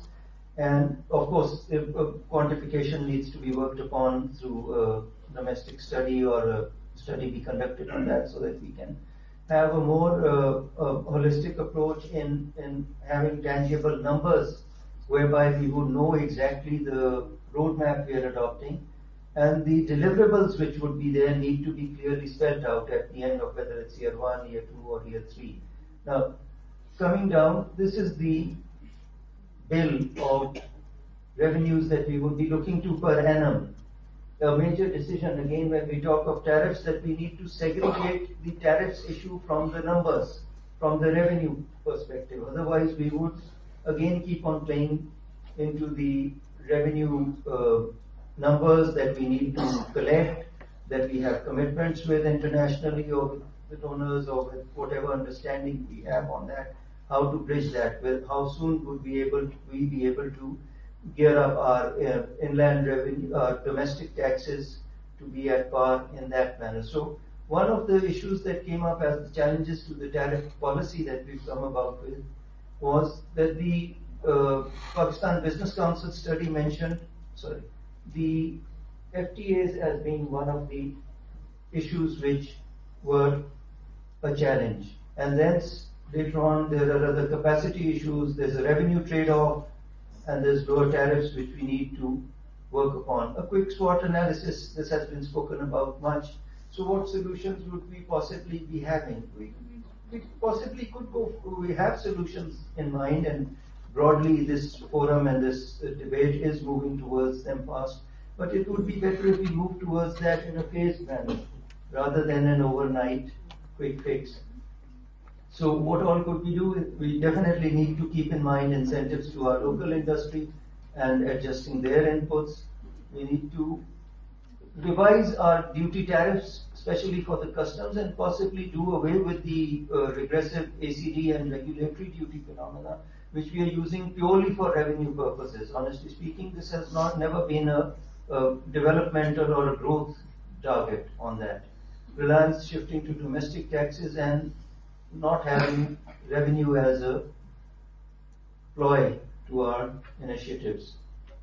Speaker 3: and of course, if quantification needs to be worked upon through a domestic study or a study be conducted on that, so that we can have a more holistic approach in having tangible numbers, whereby we would know exactly the roadmap we are adopting, and the deliverables which would be there need to be clearly spelled out at the end of whether it's year 1, year 2, or year 3. Now, coming down, this is the bill of revenues that we would be looking to per annum. A major decision again when we talk of tariffs, that we need to segregate the tariffs issue from the numbers, from the revenue perspective. Otherwise, we would again keep on playing into the revenue numbers that we need to collect, that we have commitments with internationally or with the donors or with whatever understanding we have on that, how to bridge that with how soon would we be able to gear up our inland revenue, domestic taxes to be at par in that manner. So one of the issues that came up as the challenges to the tariff policy that we've come about with was that the Pakistan Business Council study mentioned, the FTAs as being one of the issues which were a challenge. And then later on there are other capacity issues, there's a revenue trade-off, and there's lower tariffs which we need to work upon. A quick SWOT analysis, this has been spoken about much. So what solutions would we possibly be having? We possibly could go, we have solutions in mind, and broadly this forum and this debate is moving towards them fast. But it would be better if we move towards that in a phased manner, rather than an overnight quick fix. So what all could we do? We definitely need to keep in mind incentives to our local industry and adjusting their inputs. We need to revise our duty tariffs, especially for the customs, and possibly do away with the regressive ACD and regulatory duty phenomena, which we are using purely for revenue purposes. Honestly speaking, this has never been a developmental or a growth target on that. Reliance shifting to domestic taxes and not having revenue as a ploy to our initiatives.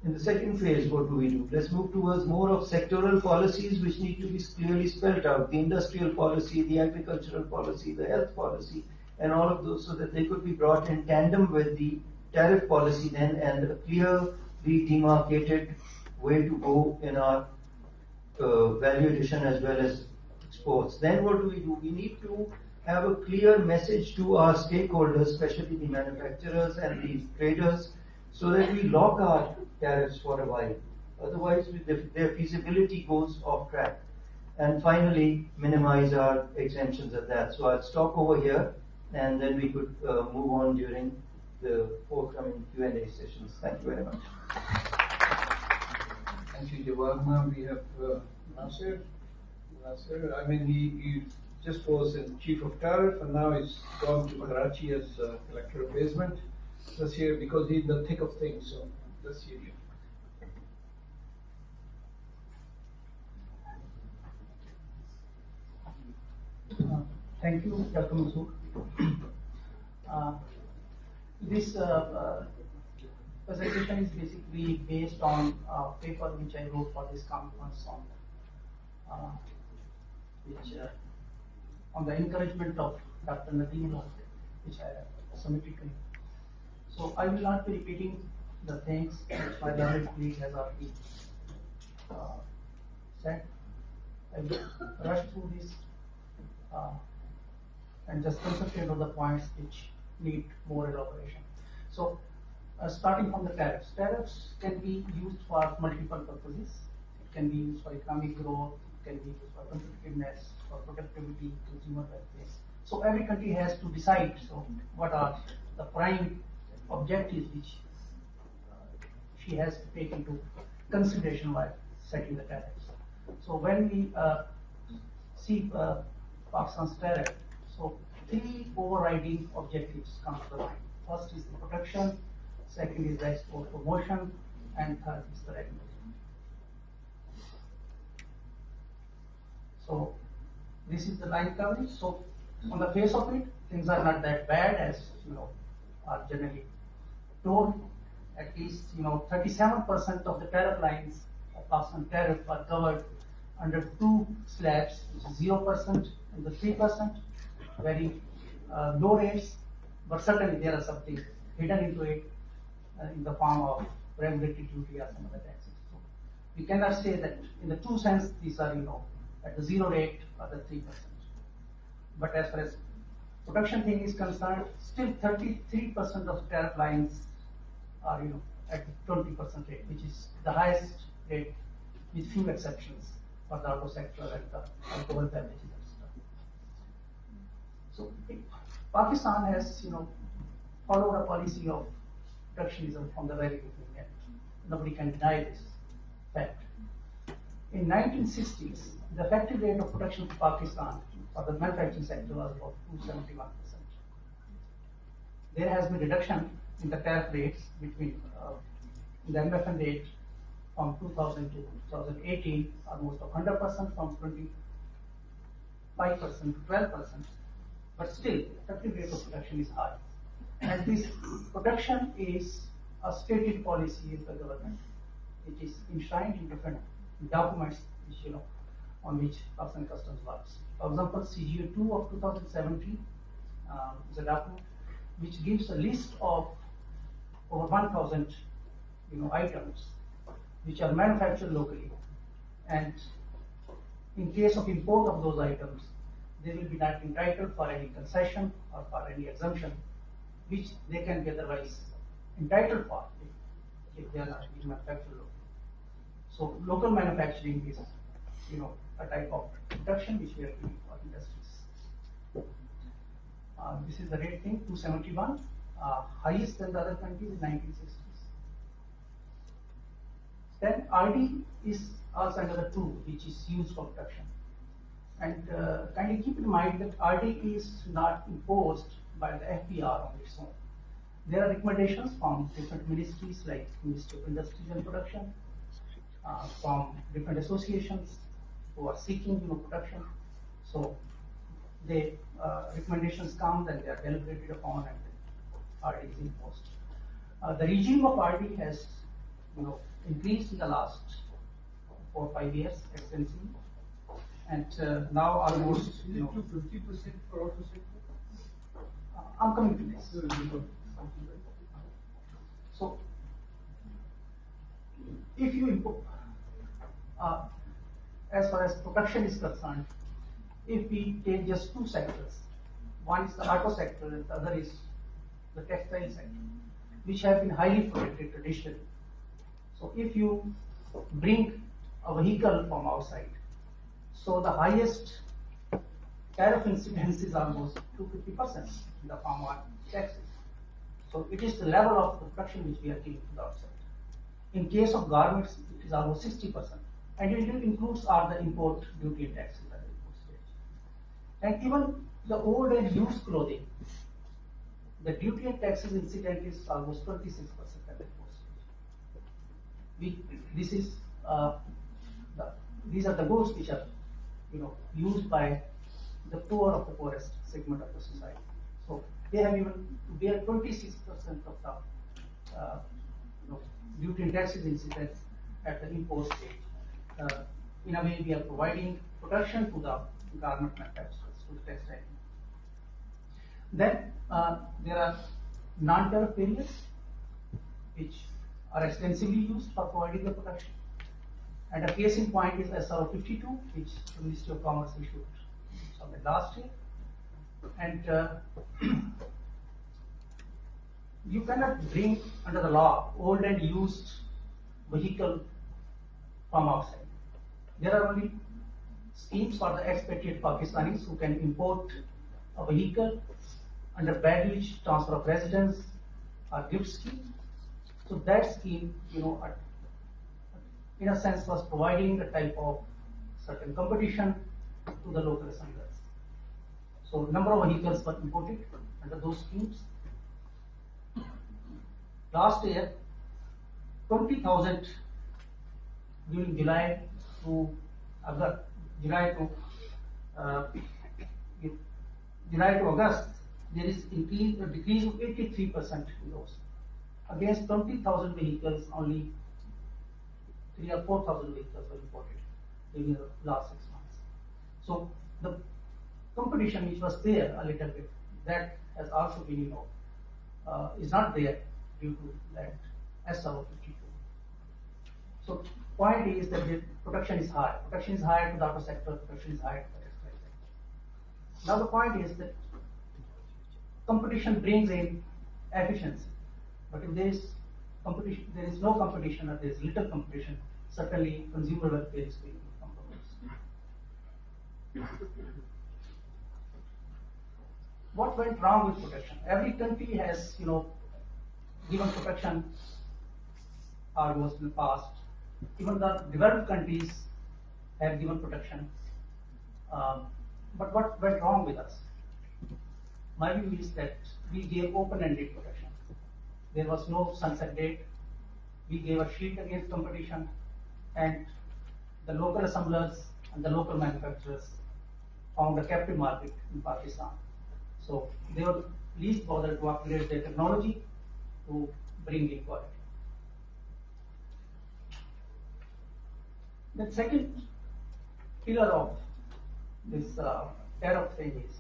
Speaker 3: In the second phase, what do we do? Let's move towards more of sectoral policies which need to be clearly spelled out. The industrial policy, the agricultural policy, the health policy, and all of those, so that they could be brought in tandem with the tariff policy then, and a clearly demarcated way to go in our value addition as well as exports. Then what do? We need to have a clear message to our stakeholders, especially the manufacturers and the traders, so that we lock our tariffs for a while. Otherwise, their feasibility goes off track. And finally, minimize our exemptions at that. So I'll stop over here, and then we could move on during the forthcoming Q&A sessions. Thank you very much.
Speaker 1: Thank you, Jawad. Now we have Nasir. I mean, he just was in Chief of Tariff, and now he's gone to Karachi as Collector of Basement. Let's hear, because he's in the thick of things, so let's hear you.
Speaker 4: Thank you, Dr. Manzoor. This presentation is basically based on a paper which I wrote for this conference on the encouragement of Dr. Nadeem, which I submitted to him. So I will not be repeating the things which my learned colleague has already said. I will rush through this and just concentrate on the points which need more elaboration. So Starting from the tariffs. Tariffs can be used for multiple purposes. It can be used for economic growth, it can be used for competitiveness, for productivity, consumer welfare. So every country has to decide what are the prime objectives which she has to take into consideration while setting the tariffs. So when we see Pakistan's tariff, so three overriding objectives come to the mind. First is the protection, second is the export promotion, and third is the regulation. So this is the line coverage. So on the face of it, things are not that bad as are generally told. At least 37% of the tariff lines of Pakistan tariff are covered under two slabs, which is 0% and the 3%, very low rates, but certainly there are something hidden into it in the form of regulatory duty or some other taxes. So we cannot say that in the true sense these are at the 0 rate or the 3%. But as far as production thing is concerned, still 33% of tariff lines are at the 20% rate, which is the highest rate with few exceptions for the auto sector and the alcohol beverages and stuff. So Pakistan has followed a policy of protectionism from the very beginning, and nobody can deny this fact. In 1960s, the effective rate of production for Pakistan for the manufacturing sector was about 271%. There has been reduction in the tariff rates between the MFN rate from 2000 to 2018, almost 100% from 25% to 12%, but still effective rate of production is high. And this production is a stated policy of the government, which is enshrined in different documents which, on which Pakistan Customs works. For example, CGA2 of 2017 is a document which gives a list of over 1,000 items which are manufactured locally, and in case of import of those items, they will be not entitled for any concession or for any exemption which they can be otherwise entitled for if they are not being manufactured locally. So local manufacturing is a type of production which we are doing for industries. This is the rate thing, 271, highest than the other countries in 1960s. Then RD is also another tool which is used for production. And kindly keep in mind that RD is not imposed by the FBR on its own. There are recommendations from different ministries like Ministry of Industries and Production, from different associations who are seeking production. So the recommendations come and they are deliberated upon and RD is imposed. The regime of RD has increased in the last 4 or 5 years extensively, and now almost
Speaker 1: 20% for auto sector.
Speaker 4: I'm coming to this. So if you import, as far as production is concerned, if we take just two sectors, one is the auto sector and the other is the textile sector, which have been highly protected traditionally. So if you bring a vehicle from outside, so the highest tariff incidence is almost 250% in the form of taxes. So it is the level of the production which we are giving to the outside. In case of garments, it is almost 60%, and it includes all the import duty and taxes at the import stage. And even the old and used clothing, the duty and taxes incident is almost 26% at the import stage. These are the goods which are used by the poor of the poorest segment of the society. So they have even to bear 26% of the duty and taxes incidence at the import stage. In a way, we are providing protection to the garment manufacturers, to the textile. Then there are non-tariff barriers which are extensively used for providing the protection. And a case in point is SR 52, which the Ministry of Commerce issued somewhere last year. And you cannot bring under the law old and used vehicle from outside. There are only schemes for the expatriate Pakistanis who can import a vehicle under baggage, transfer of residence, or gift scheme. So that scheme, in a sense, was providing a type of certain competition to the local assemblers. So number of vehicles were imported under those schemes. Last year, 20,000 during July to August, July to August, there is a decrease of 83% in those. Against 20,000 vehicles, only 3,000 or 4,000 vehicles were imported during the last 6 months. So the competition which was there a little bit, that has also been, is not there due to that SRO 52. So point is that the production is high. Production is high to the auto sector, production is high to the textile sector. Now the point is that competition brings in efficiency. But if there is competition, there is no competition or there is little competition, certainly consumer welfare is going to be compromised. What went wrong with protection? Every country has, given protection almost in the past. Even the developed countries have given protection. But what went wrong with us? My view is that we gave open-ended protection. There was no sunset date. We gave a shield against competition, and the local assemblers and the local manufacturers found a captive market in Pakistan. So they were least bothered to upgrade their technology to bring equality. The second pillar of this tariff thing is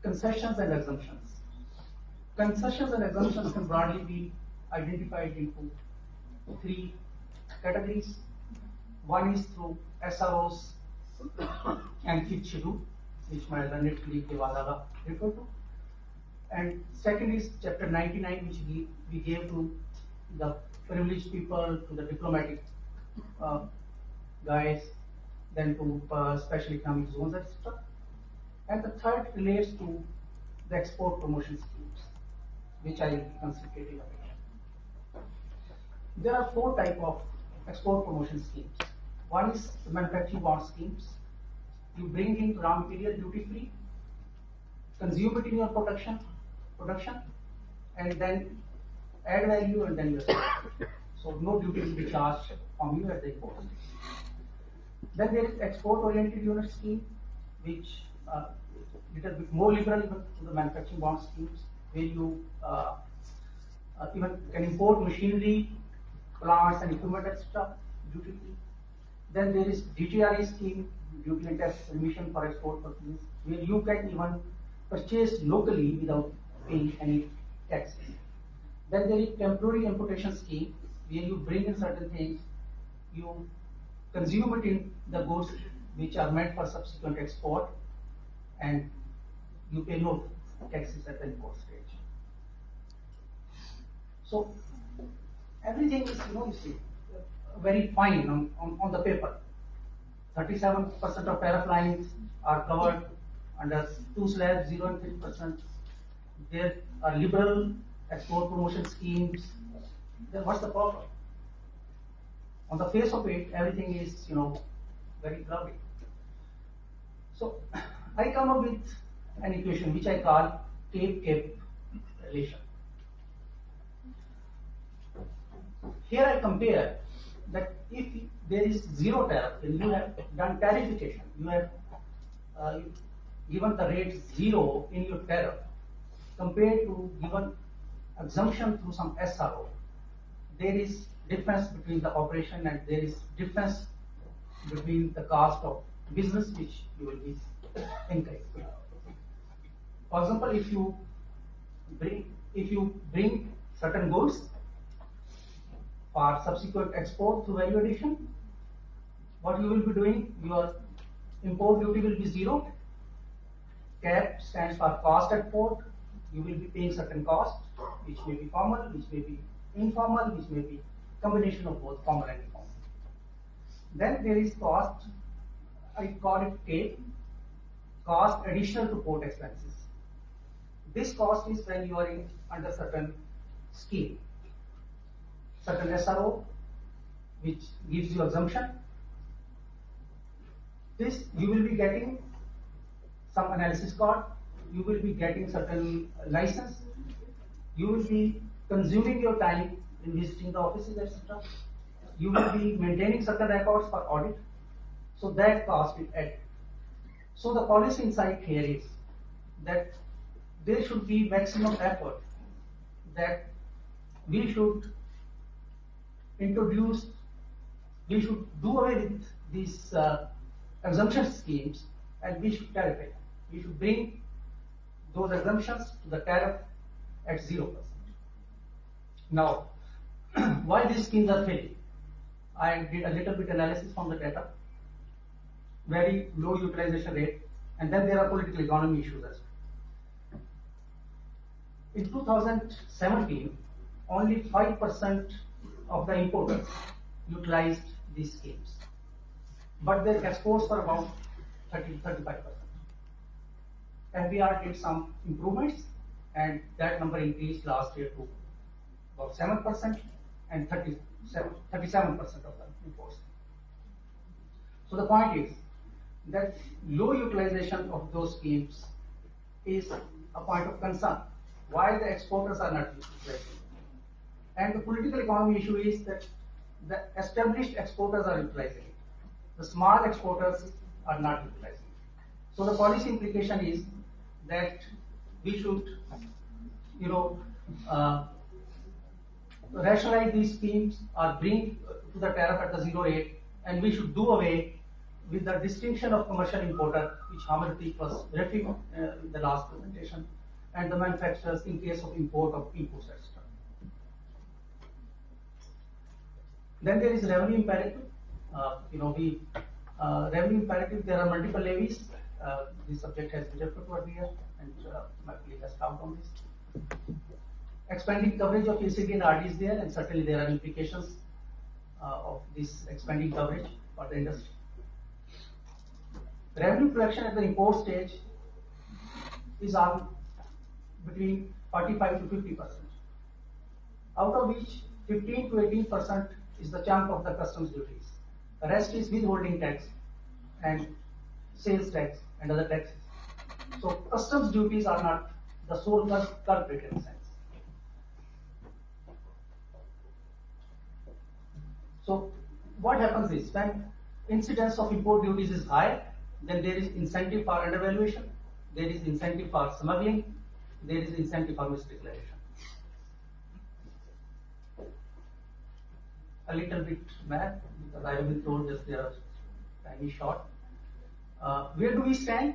Speaker 4: concessions and exemptions. Concessions and exemptions can broadly be identified into 3 categories. One is through SROs and fifth schedule, which my learned colleague Devadaga referred to. And second is Chapter 99, which we gave to the privileged people, to the diplomatic guys, then to special economic zones, etc. And the third relates to the export promotion schemes, which I will be concentrating on. There are 4 types of export promotion schemes. One is the manufacturing bond schemes. You bring in raw material duty free, consume it in your production, and then add value and then you sell. So no duty will be charged from you at the import. Then there is export-oriented unit scheme, which little bit more liberal to the manufacturing bond schemes, where you even can import machinery, plants and equipment, etc. duty free. Then there is DTRE scheme, duty and tax remission for export purposes, where you can even purchase locally without paying any taxes. Then there is temporary importation scheme, where you bring in certain things, you consume it in the goods which are meant for subsequent export, and you pay no taxes at the import stage. So everything is, you see, very fine on the paper. 37% of tariff lines are covered under 2 slabs, 0 and 3%. There are liberal export promotion schemes. Then what's the problem? On the face of it, everything is, very cloudy. So I come up with an equation which I call Cape-Cape relation. Here I compare that if there is 0 tariff, then you have done tariffification. You have given the rate 0 in your tariff compared to given exemption through some SRO. There is difference between the operation and there is difference between the cost of business which you will be incurring. For example, if you bring certain goods for subsequent export through value addition, what you will be doing, your import duty will be 0. CAP stands for cost at port. You will be paying certain cost. which may be formal, which may be informal, which may be combination of both formal and informal. Then there is cost, I call it CAPE, cost additional to port expenses. This cost is when you are under certain scheme, certain SRO, which gives you exemption. This you will be getting some analysis cost, you will be getting certain license, you will be consuming your time in visiting the offices, etc. You will be maintaining certain records for audit. So that cost is added. So the policy insight here is that there should be maximum effort, that we should introduce, we should do away with these exemption schemes, and we should tarifff it. We should bring those exemptions to the tariff at 0%. Now, why these schemes are failing? I did a little bit analysis from the data, very low utilization rate, and then there are political economy issues as well. In 2017, only 5% of the importers utilized these schemes, but their exports were about 35%. FBR did some improvements, and that number increased last year to about 7% and 37% of the imports. So the point is that low utilization of those schemes is a point of concern. Why the exporters are not utilizing? And the political economy issue is that the established exporters are utilizing it. The small exporters are not utilizing it. So the policy implication is that we should, rationalize these schemes or bring to the tariff at the 0 rate, and we should do away with the distinction of commercial importer, which Hamid was referring in the last presentation, and the manufacturers in case of import of inputs, etc. Then there is revenue imperative. Revenue imperative, there are multiple levies. This subject has been referred to earlier, and my colleague has talked on this. Expanding coverage of ECD and RD is there, and certainly there are implications of this expanding coverage for the industry. Revenue collection at the import stage is on between 45 to 50%, out of which 15 to 18% is the chunk of the customs duties. The rest is withholding tax and sales tax and other taxes. So customs duties are not the sole culprit in a sense. So what happens is, when incidence of import duties is high, then there is incentive for undervaluation, there is incentive for smuggling, there is incentive for misdeclaration. A little bit math, because I have been told just there are tiny short. Where do we stand?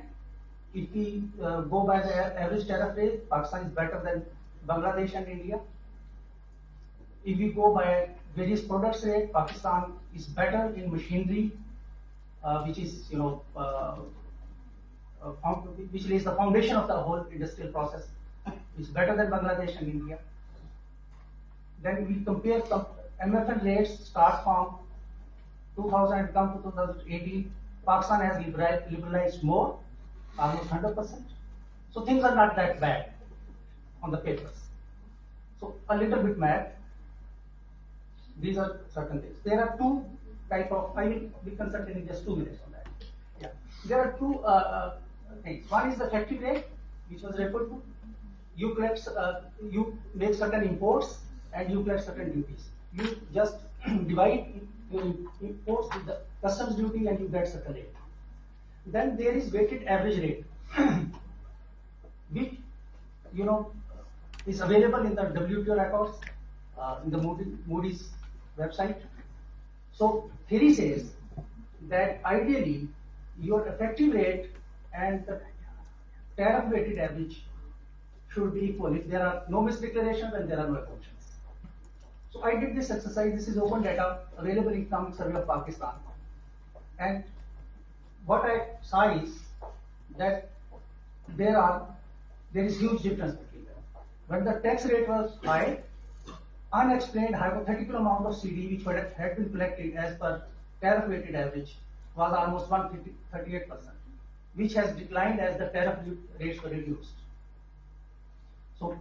Speaker 4: If we go by the average tariff rate, Pakistan is better than Bangladesh and India. If we go by various products rate, Pakistan is better in machinery, which is which lays the foundation of the whole industrial process. It's better than Bangladesh and India. Then we compare some MFN rates start from 2000 and come to 2018. Pakistan has liberalized more, almost 100%. So things are not that bad on the papers. So a little bit math. These are certain things. There are two type of, I will be consulting in just 2 minutes on that. Yeah. There are two things. One is the effective rate, which was referred to. You collect, you make certain imports and you collect certain duties. You just divide your imports with the customs duty and you get certain rate. Then there is weighted average rate, which is available in the WTO records, in the Moody's website. So theory says that ideally your effective rate and the tariff weighted average should be equal if there are no misdeclarations and there are no exemptions. So I did this exercise. This is open data available in Economic Survey of Pakistan, and what I saw is that there is huge difference between them. When the tax rate was high, unexplained hypothetical amount of CD which had been collected as per tariff weighted average was almost 138%, which has declined as the tariff rates were reduced. So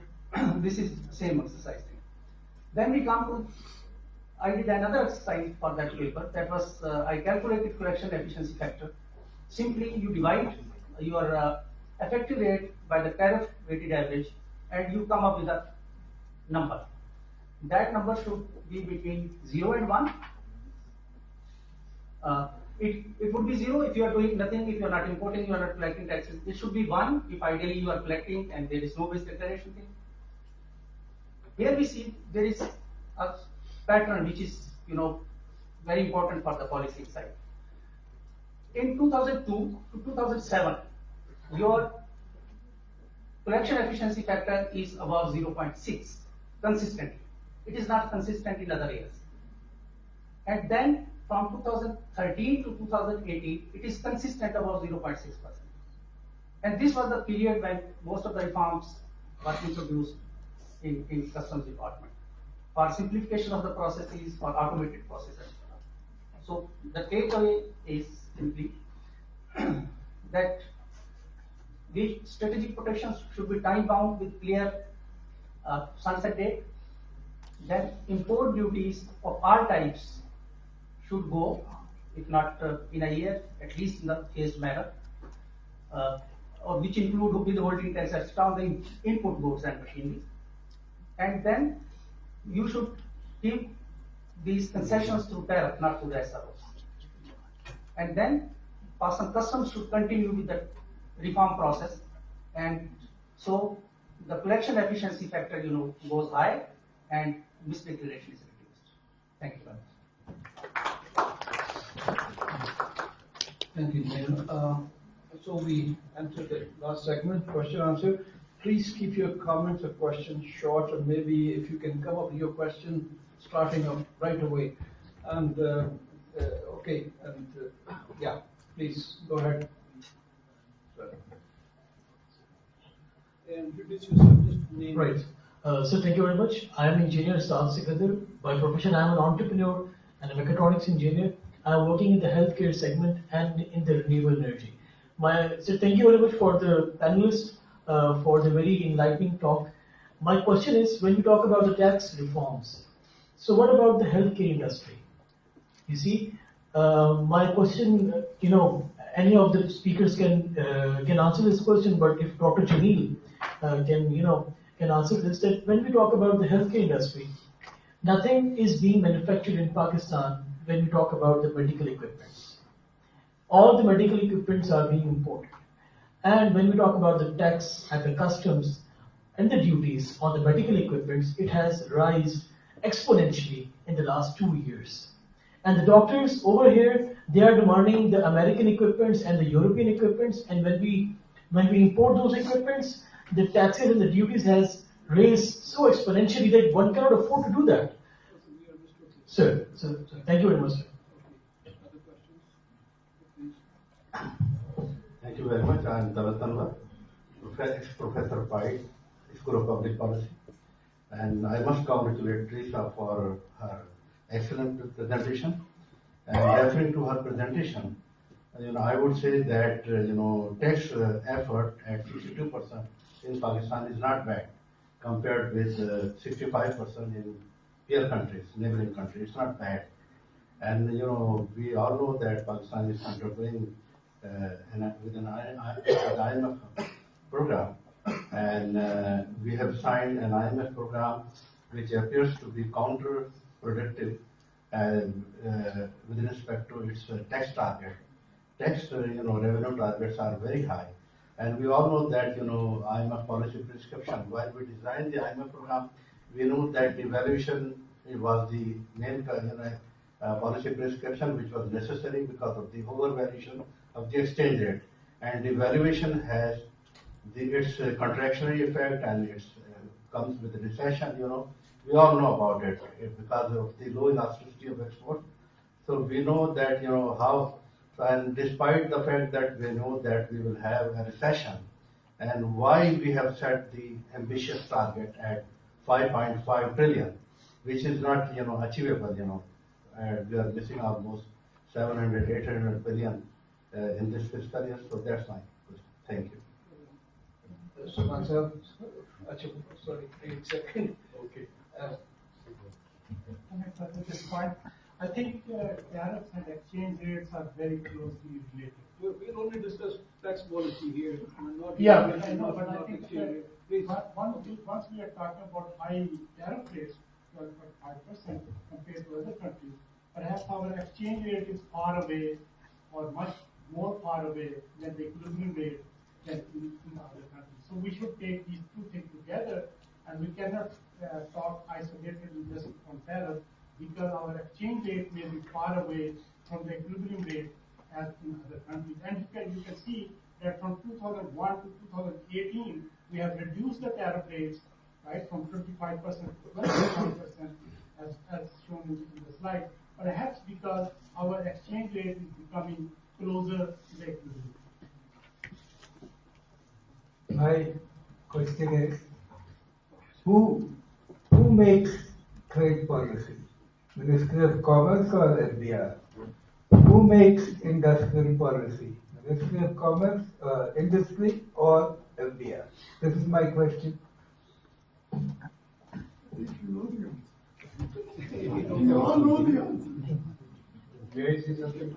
Speaker 4: this is the same exercise thing. Then we come to, I did another exercise for that paper. That was, I calculated collection efficiency factor. Simply you divide your effective rate by the tariff weighted average and you come up with a number. That number should be between 0 and 1. It would be 0 if you are doing nothing, if you are not importing, you are not collecting taxes. It should be 1 if ideally you are collecting and there is no base declaration thing. Here we see there is a pattern which is, very important for the policy side. In 2002 to 2007, your collection efficiency factor is above 0.6 consistently. It is not consistent in other years. And then from 2013 to 2018, it is consistent above 0.6%. And this was the period when most of the reforms were introduced in customs department for simplification of the processes, for automated processes. So the takeaway is simply that these strategic protections should be time bound with clear sunset date. Then import duties of all types should go, if not in a year, at least in the phased manner, or which include withholding tax on the input goods and machinery. And then you should give these concessions through tariff, not through the SROs. And then customs should continue with the reform process, and so the collection efficiency factor, goes high, and misdeclaration is reduced. Thank you very much.
Speaker 1: Thank you, Nadeem. So we entered the last segment, question answer. Please keep your comments or questions short, or maybe if you can come up with your question starting up right away. And okay, and yeah, please go ahead. Introduce yourself, just name.
Speaker 5: Right. So thank you very much. I am engineer Shahid Kardar. By profession, I am an entrepreneur and a mechatronics engineer. I am working in the healthcare segment and in the renewable energy. So thank you very much for the panelists for the very enlightening talk. My question is, when you talk about the tax reforms, so what about the healthcare industry? You see, my question, any of the speakers can answer this question, but if Dr. Jameel can answer this, that when we talk about the healthcare industry, nothing is being manufactured in Pakistan when we talk about the medical equipments. All the medical equipments are being imported. And when we talk about the tax and the customs and the duties on the medical equipments, it has risen exponentially in the last 2 years. And the doctors over here, they are demanding the American equipments and the European equipments. And when we import those equipments, the taxes and the duties has raised so exponentially that one cannot afford to do that. Sir, thank you very much, sir.
Speaker 6: Thank you very much. I am Talat Professor PIDE, School of Public Policy. And I must congratulate Teresa for her excellent presentation. And referring to her presentation, I would say that tax effort at 62% in Pakistan is not bad compared with 65% in peer countries, neighboring countries. It's not bad. And we all know that Pakistan is contributing with an IMF program, and we have signed an IMF program which appears to be counterproductive with respect to its tax target. Tax revenue targets are very high, and we all know that IMF policy prescription. While we designed the IMF program, we knew that devaluation was the main policy prescription which was necessary because of the overvaluation of the exchange rate, and devaluation has its contractionary effect, and it comes with recession. We all know about it because of the low elasticity of export. So we know that how, and despite the fact that we know that we will have a recession, and why we have set the ambitious target at 5.5 trillion, which is not, achievable, we are missing almost 700, 800 billion in this fiscal year. So that's my question. Thank you.
Speaker 1: Sorry, 8 seconds.
Speaker 6: Okay.
Speaker 7: At this point, I think tariffs and exchange rates are very closely related.
Speaker 1: We'll only discuss tax policy here. Not
Speaker 7: Yeah,
Speaker 1: not-
Speaker 7: I know,
Speaker 1: not-
Speaker 7: but I
Speaker 1: not
Speaker 7: think
Speaker 1: exchange rate.
Speaker 7: that
Speaker 1: Please.
Speaker 7: once we are talking about high tariff rates, 12.5% compared to other countries, perhaps our exchange rate is far away or much more far away than the equilibrium rate than in other countries. So we should take these two things together, and we cannot talk isolatedly just on tariff, because our exchange rate may be far away from the equilibrium rate as in other countries. And you can see that from 2001 to 2018, we have reduced the tariff rates, right, from 25% to 25%, as shown in the slide, perhaps because our exchange rate is becoming closer to the equilibrium.
Speaker 8: My question is, who makes trade policy? Ministry of Commerce or FDR? Who makes industrial policy? Ministry of Commerce, industry, or FDR? This is my question.
Speaker 7: You all know the answer.
Speaker 8: May I say something?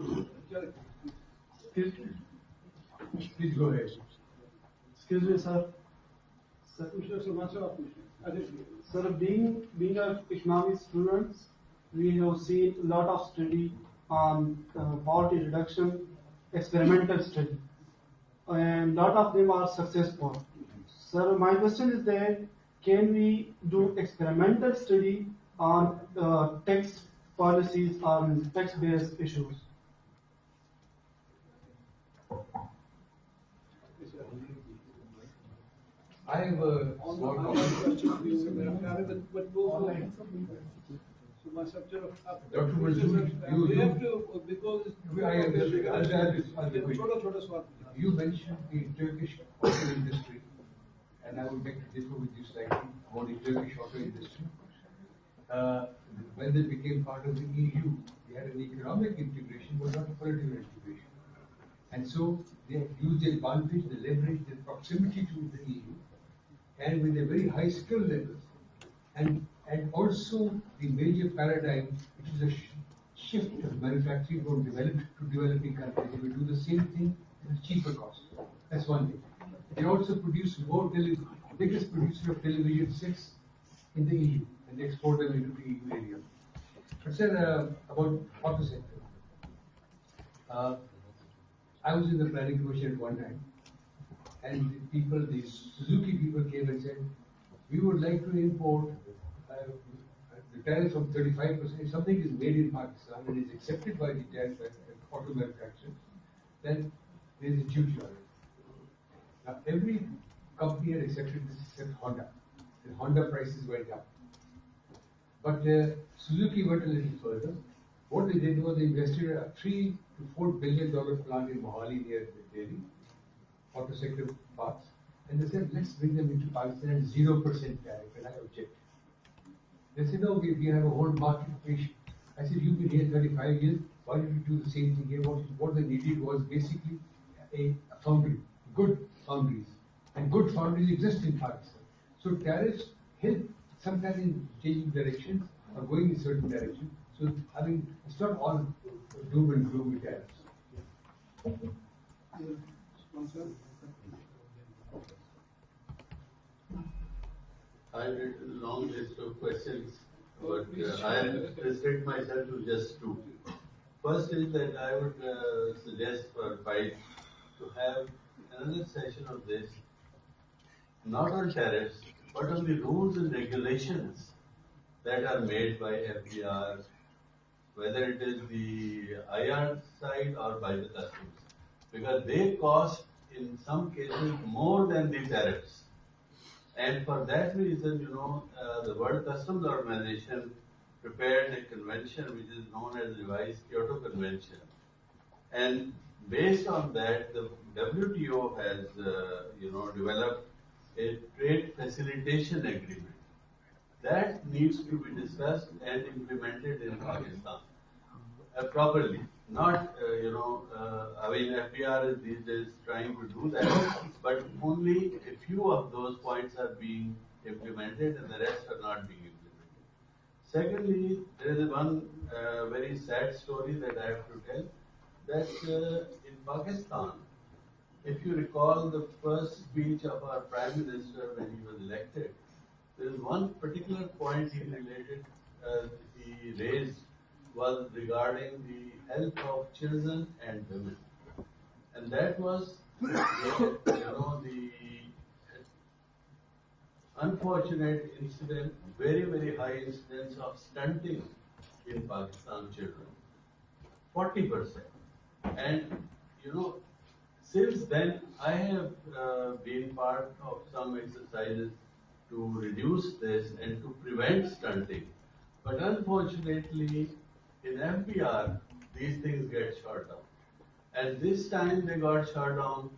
Speaker 8: Please go ahead.
Speaker 9: Excuse me, sir. Sir, being an economics student, we have seen a lot of study on poverty reduction, experimental study, and a lot of them are successful. Sir, my question is that can we do experimental study on tax policies, on tax-based issues?
Speaker 8: I have a small comment.
Speaker 1: So my structure of
Speaker 8: Dr. Mansoor,
Speaker 1: we have to, because
Speaker 8: I understand. I'll be quick.
Speaker 1: छोटा swap.
Speaker 8: You mentioned the Turkish auto industry, and I would like to differ with you slightly about the Turkish auto industry. When they became part of the EU, they had an economic integration, but not a political integration. And so they have used the advantage, the leverage, the proximity to the EU, and with a very high skill levels, and also the major paradigm, which is a shift of manufacturing from developed to developing countries. They will do the same thing at a cheaper cost. That's one thing. They also produce biggest producer of television sets in the EU, and they export them into the EU area. But sir, about auto sector. I was in the planning commission at one time, and the Suzuki people came and said, we would like to import the tariff from 35%. If something is made in Pakistan and is accepted by the auto manufacturers, then there is a duty on it. Now, every company had accepted this except Honda. The Honda prices went up. But Suzuki went a little further. What they did was they invested a $3 to $4 billion plant in Mohali near Delhi, auto sector parts. And they said, let's bring them into Pakistan at 0% tariff. And I objected. They said, no, we have a whole market of patience. I said, you've been here 35 years. Why did you do the same thing here? What they needed was basically a foundry, good foundries. And good foundries exist in Pakistan. So tariffs help sometimes in changing directions or going in certain direction. So, I mean, it's not all doom and gloom with tariffs.
Speaker 10: I did a long list of questions, but I'll restrict myself to just two. First is that I would suggest for PIDE to have another session of this, not on tariffs, but on the rules and regulations that are made by FDR, whether it is the IR side or by the customs, because they cost in some cases more than the tariffs. And for that reason, the World Customs Organization prepared a convention which is known as the Revised Kyoto Convention. And based on that, the WTO has, developed a trade facilitation agreement. That needs to be discussed and implemented in Pakistan properly. Not, FDR is these days trying to do that, but only a few of those points are being implemented and the rest are not being implemented. Secondly, there is one very sad story that I have to tell, that in Pakistan, if you recall the first speech of our Prime Minister when he was elected, there is one particular point he raised was regarding the health of children and women. And that was, the unfortunate incident, very, very high incidence of stunting in Pakistan children. 40%. And, since then, I have been part of some exercises to reduce this and to prevent stunting. But unfortunately, in FBR, these things get shut down. And this time they got shut down,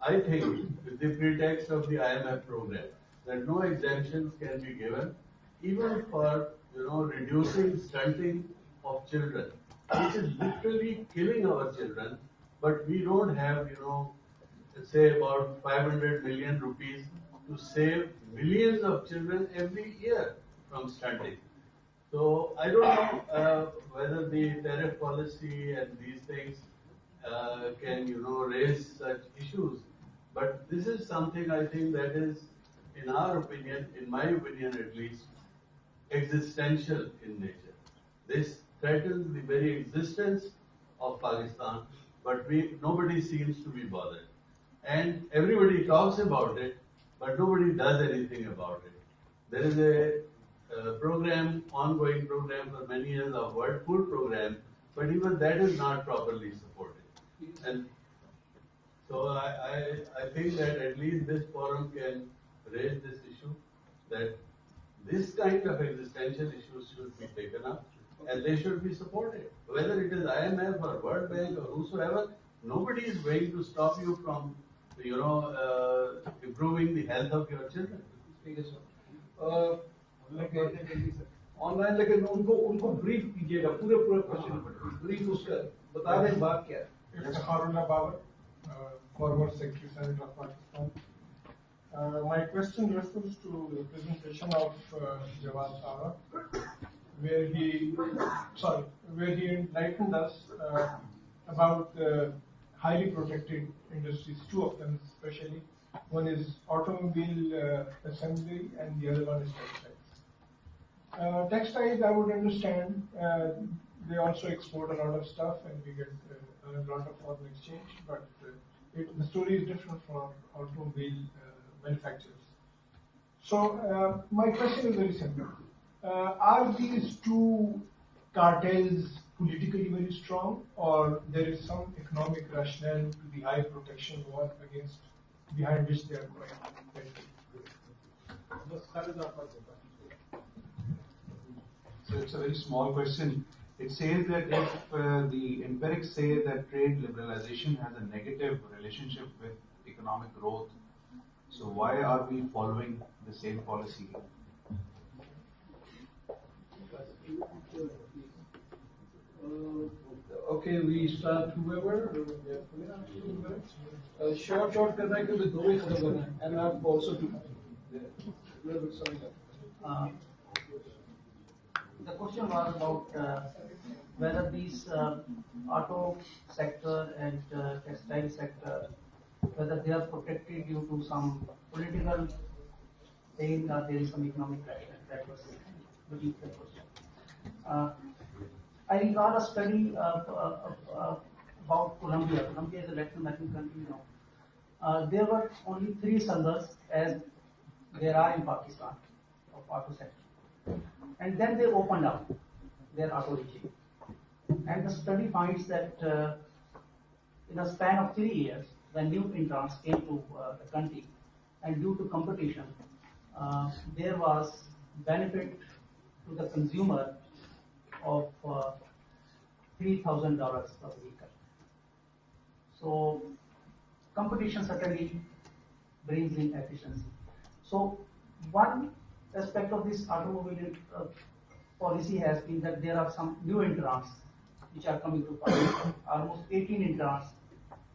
Speaker 10: I think, with the pretext of the IMF program, that no exemptions can be given, even for, reducing stunting of children, which is literally killing our children, but we don't have, say about 500 million rupees to save millions of children every year from stunting. So I don't know whether the tariff policy and these things can, raise such issues. But this is something I think that is, in our opinion, in my opinion at least, existential in nature. This threatens the very existence of Pakistan, but nobody seems to be bothered. And everybody talks about it, but nobody does anything about it. There is a ongoing program for many years of World Food Program, but even that is not properly supported. And so I think that at least this forum can raise this issue, that this kind of existential issues should be taken up and they should be supported. Whether it is IMF or World Bank or whosoever, nobody is going to stop you from, improving the health of your children.
Speaker 1: Online लेकिन उनको brief कीजिएगा पूरे question brief उसका बता दें बात क्या है.
Speaker 11: Former Secretary Senate of Pakistan. My question refers to the presentation of Jawad Sara, where he enlightened us about highly protected industries, two of them especially. One is automobile assembly and the other one is textiles. Textiles, I would understand, they also export a lot of stuff and we get a lot of foreign exchange, but the story is different for automobile manufacturers. So my question is very simple. Are these two cartels politically very strong, or there is some economic rationale to the high protection war behind which they are going?
Speaker 12: So it's a very small question. It says that if the empirics say that trade liberalization has a negative relationship with economic growth, so why are we following the same policy?
Speaker 1: Okay, we start whoever. Short करना है क्योंकि दो ही खत्म करना है, and I've also to.
Speaker 4: The question was about whether these auto sector and textile sector, whether they are protected due to some political thing or there is some economic rationale. That was the question. I recall a study about Colombia. Colombia is a Latin American country now. There were only 3 sangars, as there are in Pakistan, of auto sector. And then they opened up their auto regime. And the study finds that in a span of 3 years, when new entrants came to the country, and due to competition, there was benefit to the consumer of $3,000 per vehicle. So competition certainly brings in efficiency. So one aspect of this automobile policy has been that there are some new entrants which are coming to Pakistan. Almost 18 entrants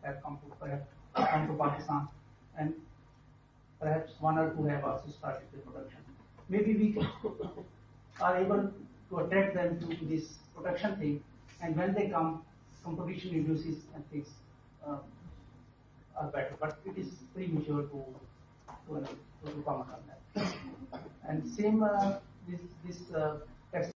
Speaker 4: have come to Pakistan, and perhaps one or two have also started the production. Maybe we are able to attract them to this production thing, and when they come, competition reduces and things are better. But it is premature to comment on that. And same this